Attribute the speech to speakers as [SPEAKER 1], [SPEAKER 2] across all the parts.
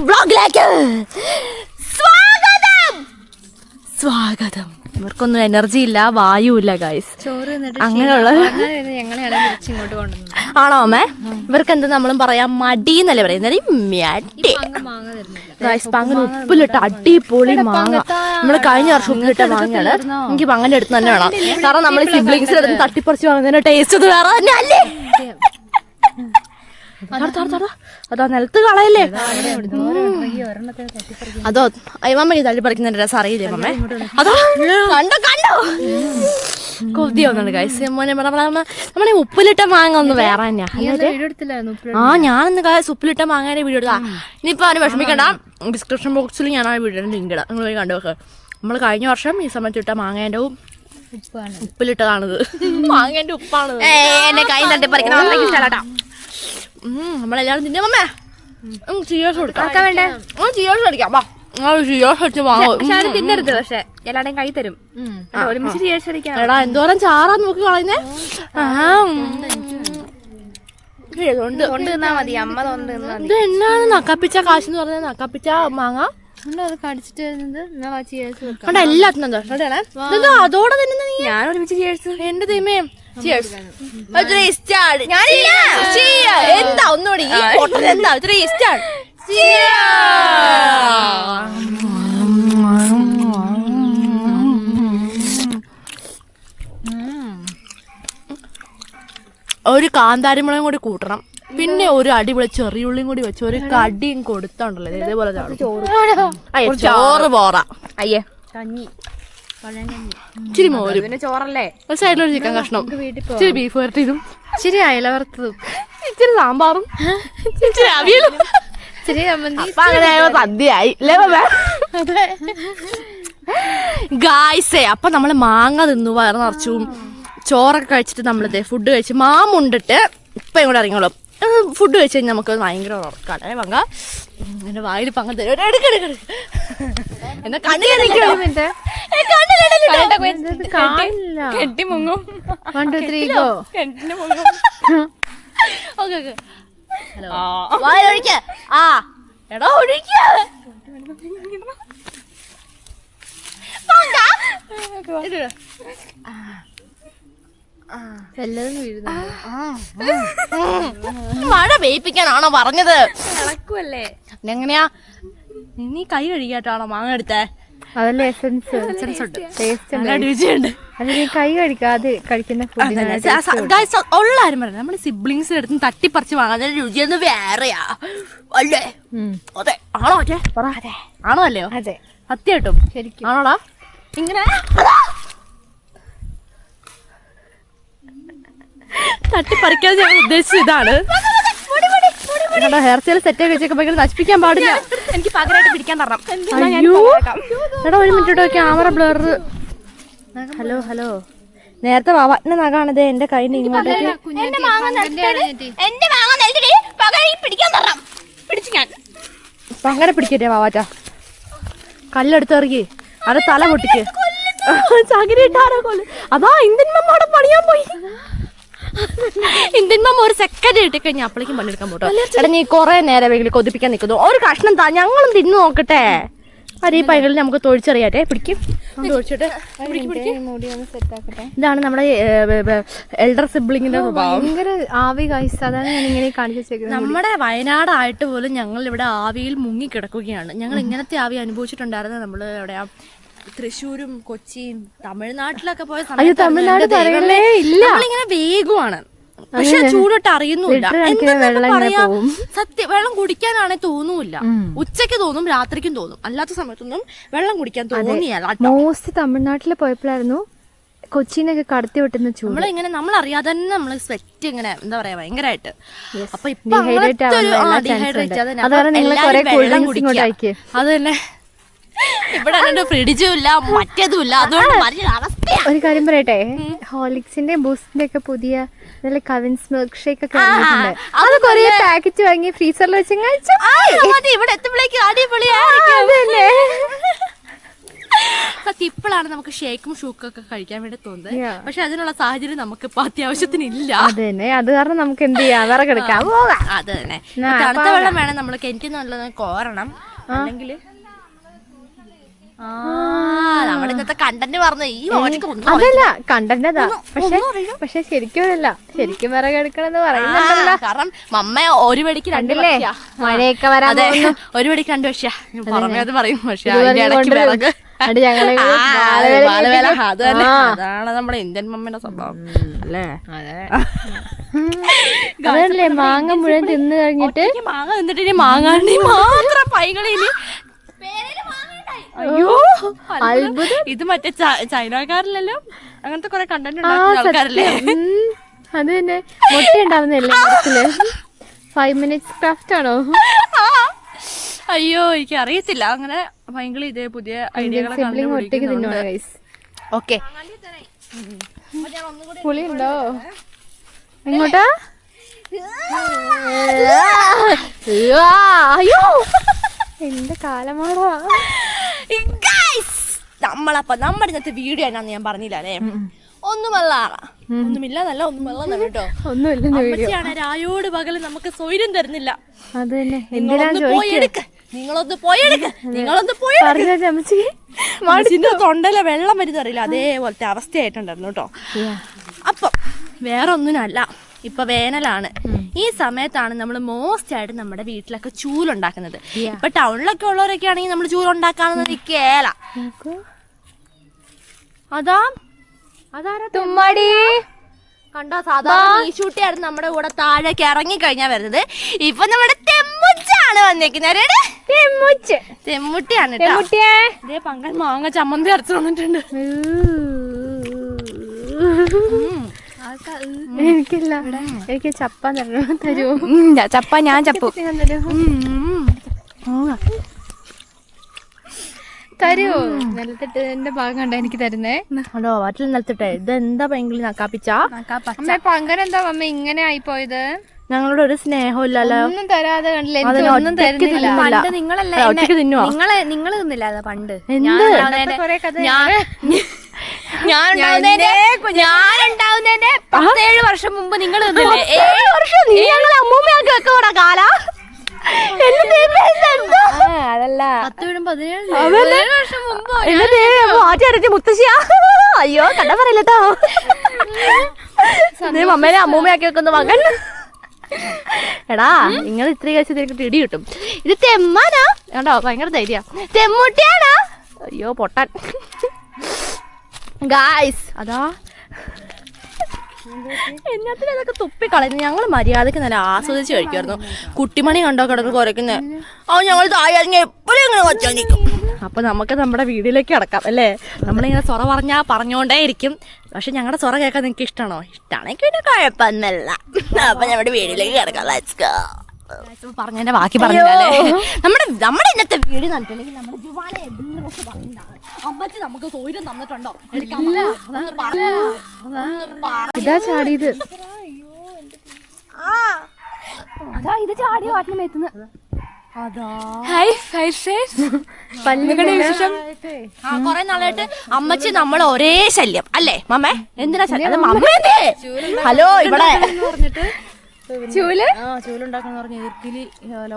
[SPEAKER 1] ബ്ലോഗിലേക്ക് സ്വാഗതം. ഇവർക്കൊന്നും എനർജി ഇല്ല, വായു ഇല്ല ഗൈസ്. അങ്ങനെയുള്ള ആണോ അമ്മേ? ഇവർക്ക് എന്ത് നമ്മളും പറയാം, മടി എന്നല്ലേ പറയുന്നത്. ഗൈസ് അങ്ങനെ ഉപ്പിലിട്ട അടിപൊളി മാങ്ങ. നമ്മള് കഴിഞ്ഞ വർഷം ഉപ്പിലിട്ട മാങ്ങയാണ്. എനിക്ക് അങ്ങനെ എടുത്ത് തന്നെ വേണം. കാരണം നമ്മൾ സിബ്ലിങ്സിന്റെ അടുത്ത് തട്ടിപ്പറിച്ച് വാങ്ങുന്നതിന്റെ ടേസ്റ്റ് അത് വേറെ തന്നെ അല്ലേ. അതാ നിലത്ത് കളയല്ലേ. അതോ അയ്യമ്മ തള്ളി പറിക്കുന്നതിന്റെ രസം അറിയില്ലേ മമ്മേ? അതോ കണ്ടോ കണ്ടോ കൊതി ഒന്നുണ്ട് ഗൈസ്. നമ്മളെ ഉപ്പിലിട്ട മാങ്ങ ഒന്ന് വേറെ തന്നെയാ. ഞാനൊന്ന് ഗൈസ് ഉപ്പിലിട്ട മാങ്ങാനെ വീഡിയോ എടുത്താ. ഇനിയിപ്പോ അതിന് വിഷമിക്കണ്ട, ഡിസ്ക്രിപ്ഷൻ ബോക്സിൽ ഞാൻ ആ വീഡിയോയുടെ ലിങ്ക് ഇടാം, നിങ്ങൾ പോയി കണ്ടുവെക്കുക. നമ്മൾ കഴിഞ്ഞ വർഷം ഈ സമയത്ത് ഇട്ട മാങ്ങേന്റെ ഉപ്പിലിട്ടതാണിത്. മാങ്ങേന്റെ ഉപ്പാണ്. എന്നെ കൈ തട്ടി പറിക്കണം. നമ്മളെല്ലാരും തിന്നെ മമ്മേ. ചിയേഴ്സ് കൊടുക്കാം. ചിയേഴ്സ് അടിക്കാം.
[SPEAKER 2] തിന്നരുത്, പക്ഷെ എല്ലാരുടെയും കൈ തരും. ഒരുമിച്ച് ചിയേഴ്സ് അടിക്കാം.
[SPEAKER 1] എടാ എന്തോരം ചാറാ നോക്കി കളയുന്നേ.
[SPEAKER 2] മതി അമ്മ
[SPEAKER 1] ഇത് എന്നാണ് നക്കാപ്പിച്ച കാശ് എന്ന് പറഞ്ഞത്? നക്കാപ്പിച്ച മാങ്ങ
[SPEAKER 2] അത് കടിച്ചിട്ട്
[SPEAKER 1] എല്ലാത്തിനും അതോടെ തന്നെ
[SPEAKER 2] ഞാൻ ഒരുമിച്ച് ചിയേഴ്സ്.
[SPEAKER 1] എന്റെ ദൈവമേ, എന്താ ഒന്നുകൂടി എന്താ ഒരു കാന്താരിമുളകും കൂടി കൂട്ടണം, പിന്നെ ഒരു അടിപൊളി ചെറിയുള്ളിയും കൂടി വെച്ച് ഒരു കടിയും കൊടുത്തോണ്ടല്ലോ ഇതേപോലെ ചോറ് പോറ. അയ്യേ
[SPEAKER 2] കഞ്ഞി,
[SPEAKER 1] ഇച്ചിരി മോരും,
[SPEAKER 2] പിന്നെ ചോറല്ലേ,
[SPEAKER 1] ഒരു സൈഡിലൊരു ചിക്കൻ കഷ്ണം, ഇച്ചിരി ബീഫ് വരട്ടിയതും,
[SPEAKER 2] ഇച്ചിരി അയല വറുത്തതും,
[SPEAKER 1] ഇച്ചിരി സാമ്പാറും, ഇച്ചിരി അവിയലും,
[SPEAKER 2] ഇച്ചിരി ചമ്മന്തി.
[SPEAKER 1] അങ്ങനെ സദ്യയായി അല്ലേ ഗായ്സേ. അപ്പൊ നമ്മള് മാങ്ങ തിന്നു വയറ് നിറച്ചു, ചോറൊക്കെ കഴിച്ചിട്ട് നമ്മളിതേ ഫുഡ് കഴിച്ച് മാമുണ്ടിട്ട് ഇപ്പം ഇങ്ങോട്ട് ഇറങ്ങിയോളും. ഫുഡ് കഴിച്ച് കഴിഞ്ഞാൽ നമുക്ക് ഭയങ്കര ഉറക്കാണ്. പങ്ക എന്റെ വായിൽ പങ്ക തരും. എന്നെ
[SPEAKER 2] കെട്ടി മുങ്ങും.
[SPEAKER 1] വായ ഒഴിക്ക. ആ എടാ ഒഴിക്ക. മഴ പെയ്യിപ്പിക്കാനാണോ പറഞ്ഞത്?
[SPEAKER 2] ഇളക്കുവല്ലേ.
[SPEAKER 1] എങ്ങനെയാ നീ കൈ കഴുകിയായിട്ടാണോ മാങ്ങ എടുത്തേ?
[SPEAKER 2] അതല്ലേ എസൻസ്
[SPEAKER 1] രുചിയുണ്ട്.
[SPEAKER 2] കൈ കഴിക്കാതെ കഴിക്കുന്ന
[SPEAKER 1] ഉള്ള ആരും പറയാം. നമ്മുടെ സിബ്ലിങ്സിന്റെ അടുത്ത് തട്ടിപ്പറിച്ച് വാങ്ങാൻ രുചിയൊന്നും വേറെയാ അല്ലേ? അതെ ആണോ? ആണോ അല്ലയോ?
[SPEAKER 2] അതെ
[SPEAKER 1] സത്യമായിട്ടും ശരിക്കും ആണോടാ? ഇങ്ങനെ തട്ടിപ്പറിക്കാൻ ഞാൻ ഉദ്ദേശിച്ചത് ഇതാണ്. ഹെയർ സ്റ്റൈൽ സെറ്റ് ആക്കി വെച്ചൊക്കെ ഭയങ്കര നശിപ്പിക്കാൻ പാടില്ല.
[SPEAKER 2] എനിക്ക് പകരമായിട്ട് പിടിക്കാൻ തരണം.
[SPEAKER 1] എടാ ഒരു minute camera blur. Hello hello, നേരത്തെ വാവാട്ടിന്റെ നഖാണിത് എന്റെ കയ്യിൽ ഇങ്ങോട്ടേക്ക്. അങ്ങനെ പിടിക്കട്ടെ വാവാറ്റ. കല്ലെടുത്ത് എറിയേ, അവിടെ തല പൊട്ടിക്ക്. ചകിരിട്ടാരോ കൊല്ല്. അതാ ഇന്ത്യൻ മമ്മ പണിയാൻ പോയി. ഇന്ത്യൻ മമ്മ ഒരു സെക്കൻഡ് ഇട്ടിക്കഴിഞ്ഞാൽ അപ്പളേക്കും പണിയെടുക്കാൻ പോട്ടോ. എടാ നീ കുറെ നേരം വെങ്കിൽ കൊതിപ്പിക്കാൻ നിൽക്കുന്നു. ഒരു കഷ്ണം താ, ഞങ്ങളും തിന്നു നോക്കട്ടെ. ഈ പൈകളിൽ നമുക്ക് തൊഴിച്ചറിയാട്ടെ. പിടിക്കും. ഇതാണ് നമ്മുടെ എൽഡർ സിബ്ലിങ്ങിന്റെ
[SPEAKER 2] ഭയങ്കര ആവി ഗൈസ്. അതാണ് ഞാൻ ഇങ്ങനെ കാണിച്ചു വെച്ചേക്കുന്നത്.
[SPEAKER 1] നമ്മുടെ വയനാടായിട്ട് പോലും ഞങ്ങൾ ഇവിടെ ആവിയിൽ മുങ്ങിക്കിടക്കുകയാണ്. ഞങ്ങൾ ഇങ്ങനത്തെ ആവി അനുഭവിച്ചിട്ടുണ്ടായിരുന്നത് നമ്മൾ എവിടെയാ, തൃശ്ശൂരും കൊച്ചിയും തമിഴ്നാട്ടിലൊക്കെ പോയ സമയത്ത് നമ്മളിങ്ങനെ വേഗമാണ്, പക്ഷെ ചൂടൊട്ട് അറിയുന്നില്ല. സത്യം, വെള്ളം കുടിക്കാനാണെ തോന്നൂല്ല. ഉച്ചക്ക് തോന്നും, രാത്രിക്കും തോന്നും, അല്ലാത്ത സമയത്തൊന്നും വെള്ളം കുടിക്കാൻ തോന്നിയല്ല.
[SPEAKER 2] മോസ്റ്റ് തമിഴ്നാട്ടിൽ പോയപ്പോഴായിരുന്നു കൊച്ചിനൊക്കെ കടത്തി വിട്ടുന്ന ചൂട്.
[SPEAKER 1] നമ്മളിങ്ങനെ നമ്മളറിയാതെ തന്നെ നമ്മള് സ്വെറ്റ് ഇങ്ങനെ എന്താ പറയാ ഭയങ്കരമായിട്ട്. അപ്പൊ ഇപ്പൊ അത് തന്നെ ഇവിടെ ഫ്രിഡ്ജും ഇല്ല മറ്റേതും ഇല്ല. അതുകൊണ്ട്
[SPEAKER 2] ഒരു കാര്യം പറയട്ടെ, ഹോർലിക്സിന്റെ ബൂസ്റ്റിന്റെ ഒക്കെ പുതിയ നല്ല കവിൻസ് മിൽക്ക് ഷേക്ക് ഒക്കെ അത് കൊറേ പാക്കറ്റ് വാങ്ങി ഫ്രീസറിൽ വെച്ച്
[SPEAKER 1] ഇവിടെ എത്തുമ്പോഴേക്കും അടിപൊളിയാ. ഇപ്പോഴാണ് നമുക്ക് ഷേക്കും ഷൂക്കും ഒക്കെ കഴിക്കാൻ വേണ്ടി തോന്നുന്നത്. പക്ഷെ അതിനുള്ള സാഹചര്യം നമുക്ക് ഇപ്പൊ അത്യാവശ്യത്തിനില്ല.
[SPEAKER 2] അത് തന്നെ, അത് കാരണം നമുക്ക് എന്ത് ചെയ്യാം, വിറകെടുക്കാം, പോകാം.
[SPEAKER 1] അത് തന്നെ. തണുത്ത വെള്ളം വേണം നമ്മൾ കിണറ്റിൽ നല്ലത് കോരണം. അല്ലെങ്കിൽ നമ്മുടെ ഇന്നത്തെ കണ്ടന്റ് പറഞ്ഞു ഈ
[SPEAKER 2] അതല്ല കണ്ടന്റതാ. പക്ഷെ ശരിക്കും അതല്ല, ശരിക്കും വിറകെടുക്കണെന്ന് പറയുന്നുണ്ടല്ലോ.
[SPEAKER 1] കാരണം മമ്മ ഒരു വെടിക്ക്
[SPEAKER 2] കണ്ടില്ലേ, മഴയൊക്കെ വരാതെ
[SPEAKER 1] ഒരു വെടിക്ക് 2 പക്ഷേ പറഞ്ഞത് പറയും. പക്ഷെ അതിന്റെ ഇടയ്ക്ക് വിറക് അതാണ് നമ്മുടെ ഇന്ത്യൻ മമ്മയുടെ സ്വഭാവം അല്ലേ.
[SPEAKER 2] അതല്ലേ മാങ്ങ മുഴുവൻ തിന്നു കഴിഞ്ഞിട്ട്
[SPEAKER 1] മാങ്ങ തിന്നിട്ട് ഇനി മാങ്ങാണ്ടി മാത്രം പൈകളില്. അയ്യോ അത്ഭുതം. ഇത് മറ്റേ ചൈനക്കാരിലല്ലോ അങ്ങനത്തെ കുറെ കണ്ടന്റ് ഉണ്ടാക്കുന്ന ആൾക്കാരല്ലേ.
[SPEAKER 2] അത് തന്നെ മുട്ട ഉണ്ടാവുന്നല്ലേ മരത്തില്. 5 minutes ക്രാഫ്റ്റ് ആണോ?
[SPEAKER 1] അയ്യോ എനിക്ക് അറിയത്തില്ല. അങ്ങനെ ഭയങ്കര ഇതേ പുതിയ ഐഡിയകളൊക്കെ.
[SPEAKER 2] ഓക്കെ പുളിയുണ്ടോ? എങ്ങോട്ടാ? അയ്യോ എന്റെ കാലമാടാ.
[SPEAKER 1] നമ്മളപ്പ നമ്മുടെ ഇന്നത്തെ വീഡിയോ എന്നാന്ന് ഞാൻ പറഞ്ഞില്ല അല്ലേ. ഒന്നുമില്ല കേട്ടോ. ഒന്നുമില്ല. രായോട് പകല് നമുക്ക് സ്വൈര്യം തരുന്നില്ല. നിങ്ങളൊന്ന് പോയെടുക്ക. തൊണ്ടയിലെ വെള്ളം വരുന്ന അറിയില്ല, അതേപോലത്തെ അവസ്ഥയായിട്ടുണ്ടായിരുന്നു കേട്ടോ. അപ്പം വേറെ ഒന്നിനല്ല, ഇപ്പൊ വേനലാണ്. ഈ സമയത്താണ് നമ്മൾ മോസ്റ്റ് ആയിട്ട് നമ്മുടെ വീട്ടിലൊക്കെ ചൂലുണ്ടാക്കുന്നത്. ഇപ്പൊ ടൗണിലൊക്കെ ഉള്ളവരൊക്കെ ആണെങ്കിൽ നമ്മൾ ചൂലുണ്ടാക്കാണെന്ന് നിൽക്കേല. അതാരാ
[SPEAKER 2] തുമ്മാടി
[SPEAKER 1] കണ്ടോ? സാധാരണ ഈശൂട്ടിയായിരുന്നു നമ്മുടെ കൂടെ താഴേക്ക് ഇറങ്ങി കഴിഞ്ഞാ വരുന്നത്. ഇപ്പൊ നമ്മുടെ തെമ്മുച്ചാണ് വന്നേക്കുന്നത്. തെമ്മുട്ടിയാണ് ഇതേ പങ്കൻ മാങ്ങ ചമ്മന്തി അരച്ചു വന്നിട്ടുണ്ട്.
[SPEAKER 2] എനിക്കില്ല, എനിക്ക് ചപ്പ തരൂ.
[SPEAKER 1] ചപ്പ ഞാൻ ചപ്പു
[SPEAKER 2] തരൂ. നിലത്തിട്ടതിന്റെ ഭാഗം കണ്ട എനിക്ക് തരുന്നേ.
[SPEAKER 1] അതോ വാട്ടിൽ നിലത്തിട്ടെ. ഇതെന്താ ഭയങ്കര നക്കാപ്പിച്ച
[SPEAKER 2] പങ്കനെന്താ അമ്മ ഇങ്ങനെ ആയിപ്പോയത്?
[SPEAKER 1] ഞങ്ങളുടെ ഒരു സ്നേഹം ഇല്ലല്ലോ.
[SPEAKER 2] ഒന്നും തരാതെ കണ്ടില്ലേ, ഒന്നും തരുന്നില്ല.
[SPEAKER 1] പണ്ട് നിങ്ങളല്ലേ നിങ്ങൾ തിന്നില്ല പണ്ട്. ഞാനുണ്ടാവുന്നതിന്റെ 17 വർഷം മുമ്പ് നിങ്ങൾ തിന്നില്ലേ? 7 വർഷം അമ്മൂമ്മയൊക്കെ വെക്കോടാ കാല.
[SPEAKER 2] അതല്ല
[SPEAKER 1] 17 വർഷം മുമ്പ് മാറ്റി മുത്തശ്ശിയാ. അയ്യോ കണ്ട പറയില്ലട്ടോ. അമ്മേനെ അമ്മൂമ്മയാക്കി വെക്കുന്ന മകൻ. എടാ നിങ്ങൾ ഇത്രയും കഴിച്ച് നിനക്ക് ഇടി കിട്ടും. ഇത് തെമ്മാനാ കണ്ടോ, ഭയങ്കര ധൈര്യ. തെമ്മൂട്ടിയാണോ? അയ്യോ പൊട്ടാൻ. ഗായ്സ് അതാ എന്നാത്തിന് അതൊക്കെ തുപ്പിക്കളയുന്നു. ഞങ്ങൾ മര്യാദക്ക് നല്ല ആസ്വദിച്ച് കഴിക്കുമായിരുന്നു. കുട്ടിമണി കണ്ടോ കിടന്ന് കുറയ്ക്കുന്നേ. ഞങ്ങൾ താഴെ എപ്പോഴും ഇങ്ങനെ കൊച്ചാൻ നിൽക്കും. അപ്പൊ നമുക്ക് നമ്മുടെ വീട്ടിലേക്ക് കിടക്കാം അല്ലേ. നമ്മളിങ്ങനെ സൊറ പറഞ്ഞോണ്ടേ ഇരിക്കും. പക്ഷെ ഞങ്ങളുടെ സൊറ കേൾക്കാൻ നിങ്ങൾക്ക് ഇഷ്ടമാണോ? ഇഷ്ടമാണെങ്കിൽ പിന്നെ കുഴപ്പമൊന്നുമില്ല. അപ്പൊ നമ്മുടെ വീട്ടിലേക്ക് കിടക്കാം. പറഞ്ഞതിന്റെ ബാക്കി പറഞ്ഞല്ലേ. നമ്മുടെ ഇന്നത്തെ വീഡിയോ കണ്ടിട്ടുണ്ടെങ്കിൽ നമ്മുടെ ജുവാനെ അമ്മച്ചി നമുക്ക് സൗകര്യം തന്നിട്ടുണ്ടോ?
[SPEAKER 2] ഇതാ ചാടിയത്.
[SPEAKER 1] അതാ ഇത് ചാടിയ വാട്ടിന് മേത്തുന്നത്. കൊറേ നാളായിട്ട് അമ്മച്ചി നമ്മൾ ഒരേ ശല്യം അല്ലേ മമ്മേ? എന്തിനാ ശല്യം? ഹലോ ഇവിടെ ചൂലുണ്ടാക്കാന്ന് പറഞ്ഞ ഈർക്കിലി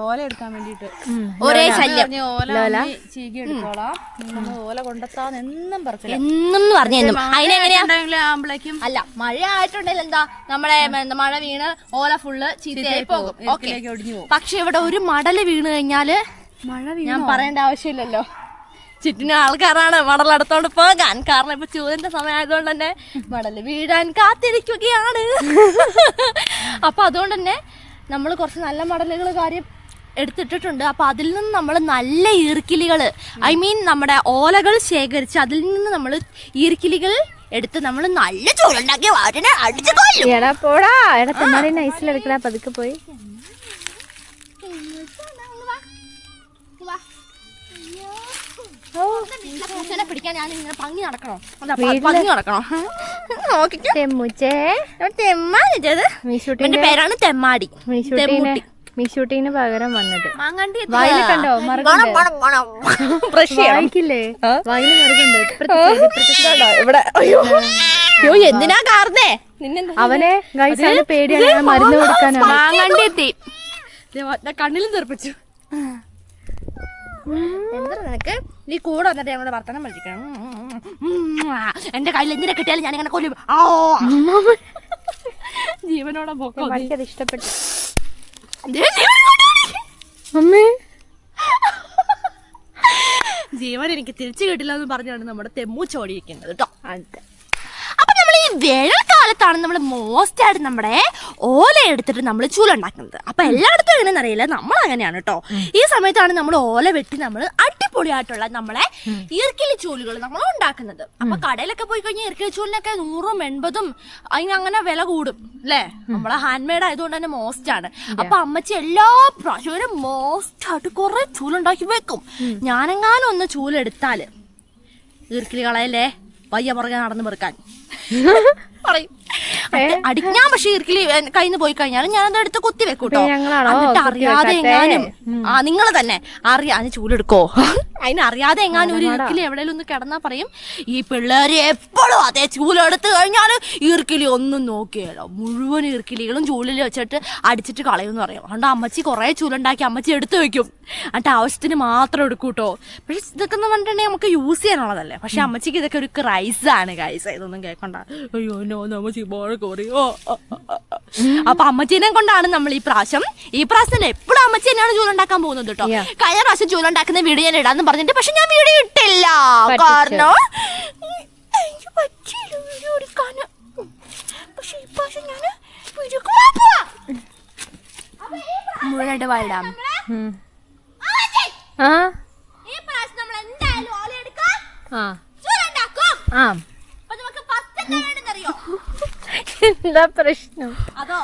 [SPEAKER 1] ഓല എടുക്കാൻ വേണ്ടിട്ട് ഒരേ ശല്യം. ചീകി എടുത്തോളാം, ഓല കൊണ്ടെത്താന്ന് എന്നും പറഞ്ഞു. അതിനെങ്ങനെയാകുമ്പോഴേക്കും അല്ല മഴ ആയിട്ടുണ്ടെങ്കിൽ എന്താ നമ്മുടെ മഴ വീണ് ഓല ഫുള്ള് ചീത്തയായി പോകും. പക്ഷെ ഇവിടെ ഒരു മടല് വീണ് കഴിഞ്ഞാല് ഞാൻ പറയേണ്ട ആവശ്യമില്ലല്ലോ. ചുറ്റിനും ആൾക്കാരാണ് മടലെടുത്തോണ്ട് പോകാൻ. കാരണം ഇപ്പൊ ചൂടിന്റെ സമയമായതുകൊണ്ട് തന്നെ മടല് വീഴാൻ കാത്തിരിക്കുകയാണ്. അപ്പൊ അതുകൊണ്ട് തന്നെ നമ്മൾ കുറച്ച് നല്ല മടലുകൾ കാര്യം എടുത്തിട്ടിട്ടുണ്ട്. അപ്പൊ അതിൽ നിന്ന് നമ്മൾ നല്ല ഈർക്കിലികൾ നമ്മുടെ ഓലകൾ ശേഖരിച്ച് അതിൽ നിന്ന് നമ്മൾ ഈർക്കിലികൾ എടുത്ത് നമ്മൾ നല്ല ചൂടുണ്ടാക്കി വാട്ടിനെ അടിച്ചു കൊല്ലും.
[SPEAKER 2] നൈസിലെടുക്കടാ പതുക്കെ പോയി.
[SPEAKER 1] പിടിക്കാൻ ഞാൻ ഇങ്ങനെ ഭംഗി നടക്കണോ? ഭംഗി നടക്കണോ? എന്റെ പേരാണ് തെമ്മാടി. തെമ്മൂട്ടി
[SPEAKER 2] മീശൂട്ടിന് പകരം വന്നത്.
[SPEAKER 1] മാങ്ങാണ്ടി
[SPEAKER 2] വായിൽ കണ്ടോ വായിക്കില്ലേ? വായിൽ മറുകുണ്ട്
[SPEAKER 1] ഇവിടെ. അയ്യോ എന്തിനാ കാർന്നേ
[SPEAKER 2] അവനെ ഗൈസ് പേടിയാണ്, മരുന്ന് കൊടുക്കാനാണ്.
[SPEAKER 1] മാങ്ങാണ്ടി എത്തി, കണ്ണിലും തെറിപ്പിച്ചു. എന്താ നിനക്ക് നീ കൂടെ വന്നിട്ട് ഞങ്ങളുടെ വർത്തമാനം പഠിക്കണം. എന്റെ കയ്യിൽ എന്തിനെ കിട്ടിയാലും ഞാനിങ്ങനെ കൊല്ലും. ജീവനോടെ
[SPEAKER 2] എനിക്കത് ഇഷ്ടപ്പെട്ടു.
[SPEAKER 1] അമ്മേ ജീവൻ എനിക്ക് തിരിച്ചു കിട്ടില്ല എന്ന് പറഞ്ഞാണ് നമ്മുടെ തെമ്മൂച്ച ഓടിയിരിക്കുന്നത് കേട്ടോ. അപ്പൊ നമ്മൾ ഈ വേനൽക്കാലത്താണ് നമ്മൾ മോസ്റ്റ് ആയിട്ട് നമ്മുടെ ഓല എടുത്തിട്ട് നമ്മൾ ചൂലുണ്ടാക്കുന്നത്. അപ്പൊ എല്ലായിടത്തും എങ്ങനെയെന്ന് അറിയില്ല, നമ്മൾ അങ്ങനെയാണ് കേട്ടോ. ഈ സമയത്താണ് നമ്മൾ ഓല വെട്ടി നമ്മൾ അടിപൊളിയായിട്ടുള്ള നമ്മളെ ഈർക്കിലി ചൂലുകൾ നമ്മൾ ഉണ്ടാക്കുന്നത്. അപ്പൊ കടയിലൊക്കെ പോയി കഴിഞ്ഞാൽ ഈർക്കിലി ചൂലിനൊക്കെ 100-80 അതിനങ്ങനെ വില കൂടും അല്ലേ. നമ്മളെ ഹാൻഡ് മെയ്ഡ് ആയതുകൊണ്ട് തന്നെ മോസ്റ്റ് ആണ്. അപ്പൊ അമ്മച്ചി എല്ലാ പ്രാവശ്യവും മോസ്റ്റ് ആയിട്ട് കുറെ ചൂലുണ്ടാക്കി വെക്കും. ഞാനെങ്ങാനും ഒന്ന് ചൂലെടുത്താല് ഈർക്കിലി കളയല്ലേ വയ്യ പുറകെ നടന്ന് പെറുക്കാൻ പറയും. ഞാൻ പക്ഷെ ഈർക്കിലി കയ്യിൽ പോയി കഴിഞ്ഞാൽ ഞാനത് എടുത്ത് കുത്തി വെക്കൂട്ടോ. എന്നിട്ട് അറിയാതെ എങ്ങാനും നിങ്ങൾ തന്നെ അറിയാതെ ചൂലെടുക്കോ, അതിനറിയാതെ എങ്ങാനും ഒരു ഈർക്കിലി എവിടെയെങ്കിലും ഒന്ന് കിടന്നാ പറയും ഈ പിള്ളേര് എപ്പോഴും അതേ ചൂലെടുത്ത് കഴിഞ്ഞാൽ ഈർക്കിലി ഒന്നും നോക്കിയല്ലോ, മുഴുവൻ ഈർക്കിലികളും ചൂലിൽ വെച്ചിട്ട് അടിച്ചിട്ട് കളയുമെന്ന് പറയും. അതുകൊണ്ട് അമ്മച്ചി കുറെ ചൂലുണ്ടാക്കി അമ്മച്ചി എടുത്തു വെക്കും, എന്നിട്ട് ആവശ്യത്തിന് മാത്രം എടുക്കൂട്ടോ. പക്ഷെ ഇതൊക്കെ എന്ന് പറഞ്ഞിട്ടുണ്ടെങ്കിൽ നമുക്ക് യൂസ് ചെയ്യാനുള്ളതല്ലേ. പക്ഷെ അമ്മച്ചിക്ക് ഇതൊക്കെ ഒരു ക്രൈസാണ് ഗൈസ്, ഇതൊന്നും കേൾക്കണ്ട. അയ്യോ നോ അമ്മച്ചി കുറയോ. അപ്പൊ അമ്മച്ചീനെ കൊണ്ടാണ് നമ്മൾ ഈ പ്രാവശ്യം എപ്പോഴും അമ്മച്ചി തന്നെയാണ് ചൂലുണ്ടാക്കാൻ പോകുന്നത് കേട്ടോ. കഴിഞ്ഞ പ്രാവശ്യം ചൂലുണ്ടാക്കുന്ന വീഡിയോ ഞാൻ ഇടാന്ന് പറഞ്ഞിട്ട് പക്ഷെ ഞാൻ വീഡിയോ ഇട്ടില്ല, കാരണം എനിക്ക് പറ്റിയില്ല വീഡിയോ എടുക്കാൻ. പക്ഷെ ഈ പ്രാവശ്യം ഞാൻ മുഴുവനായിട്ട് വായിടാം.
[SPEAKER 2] എന്താ പ്രശ്നം?
[SPEAKER 1] അതോ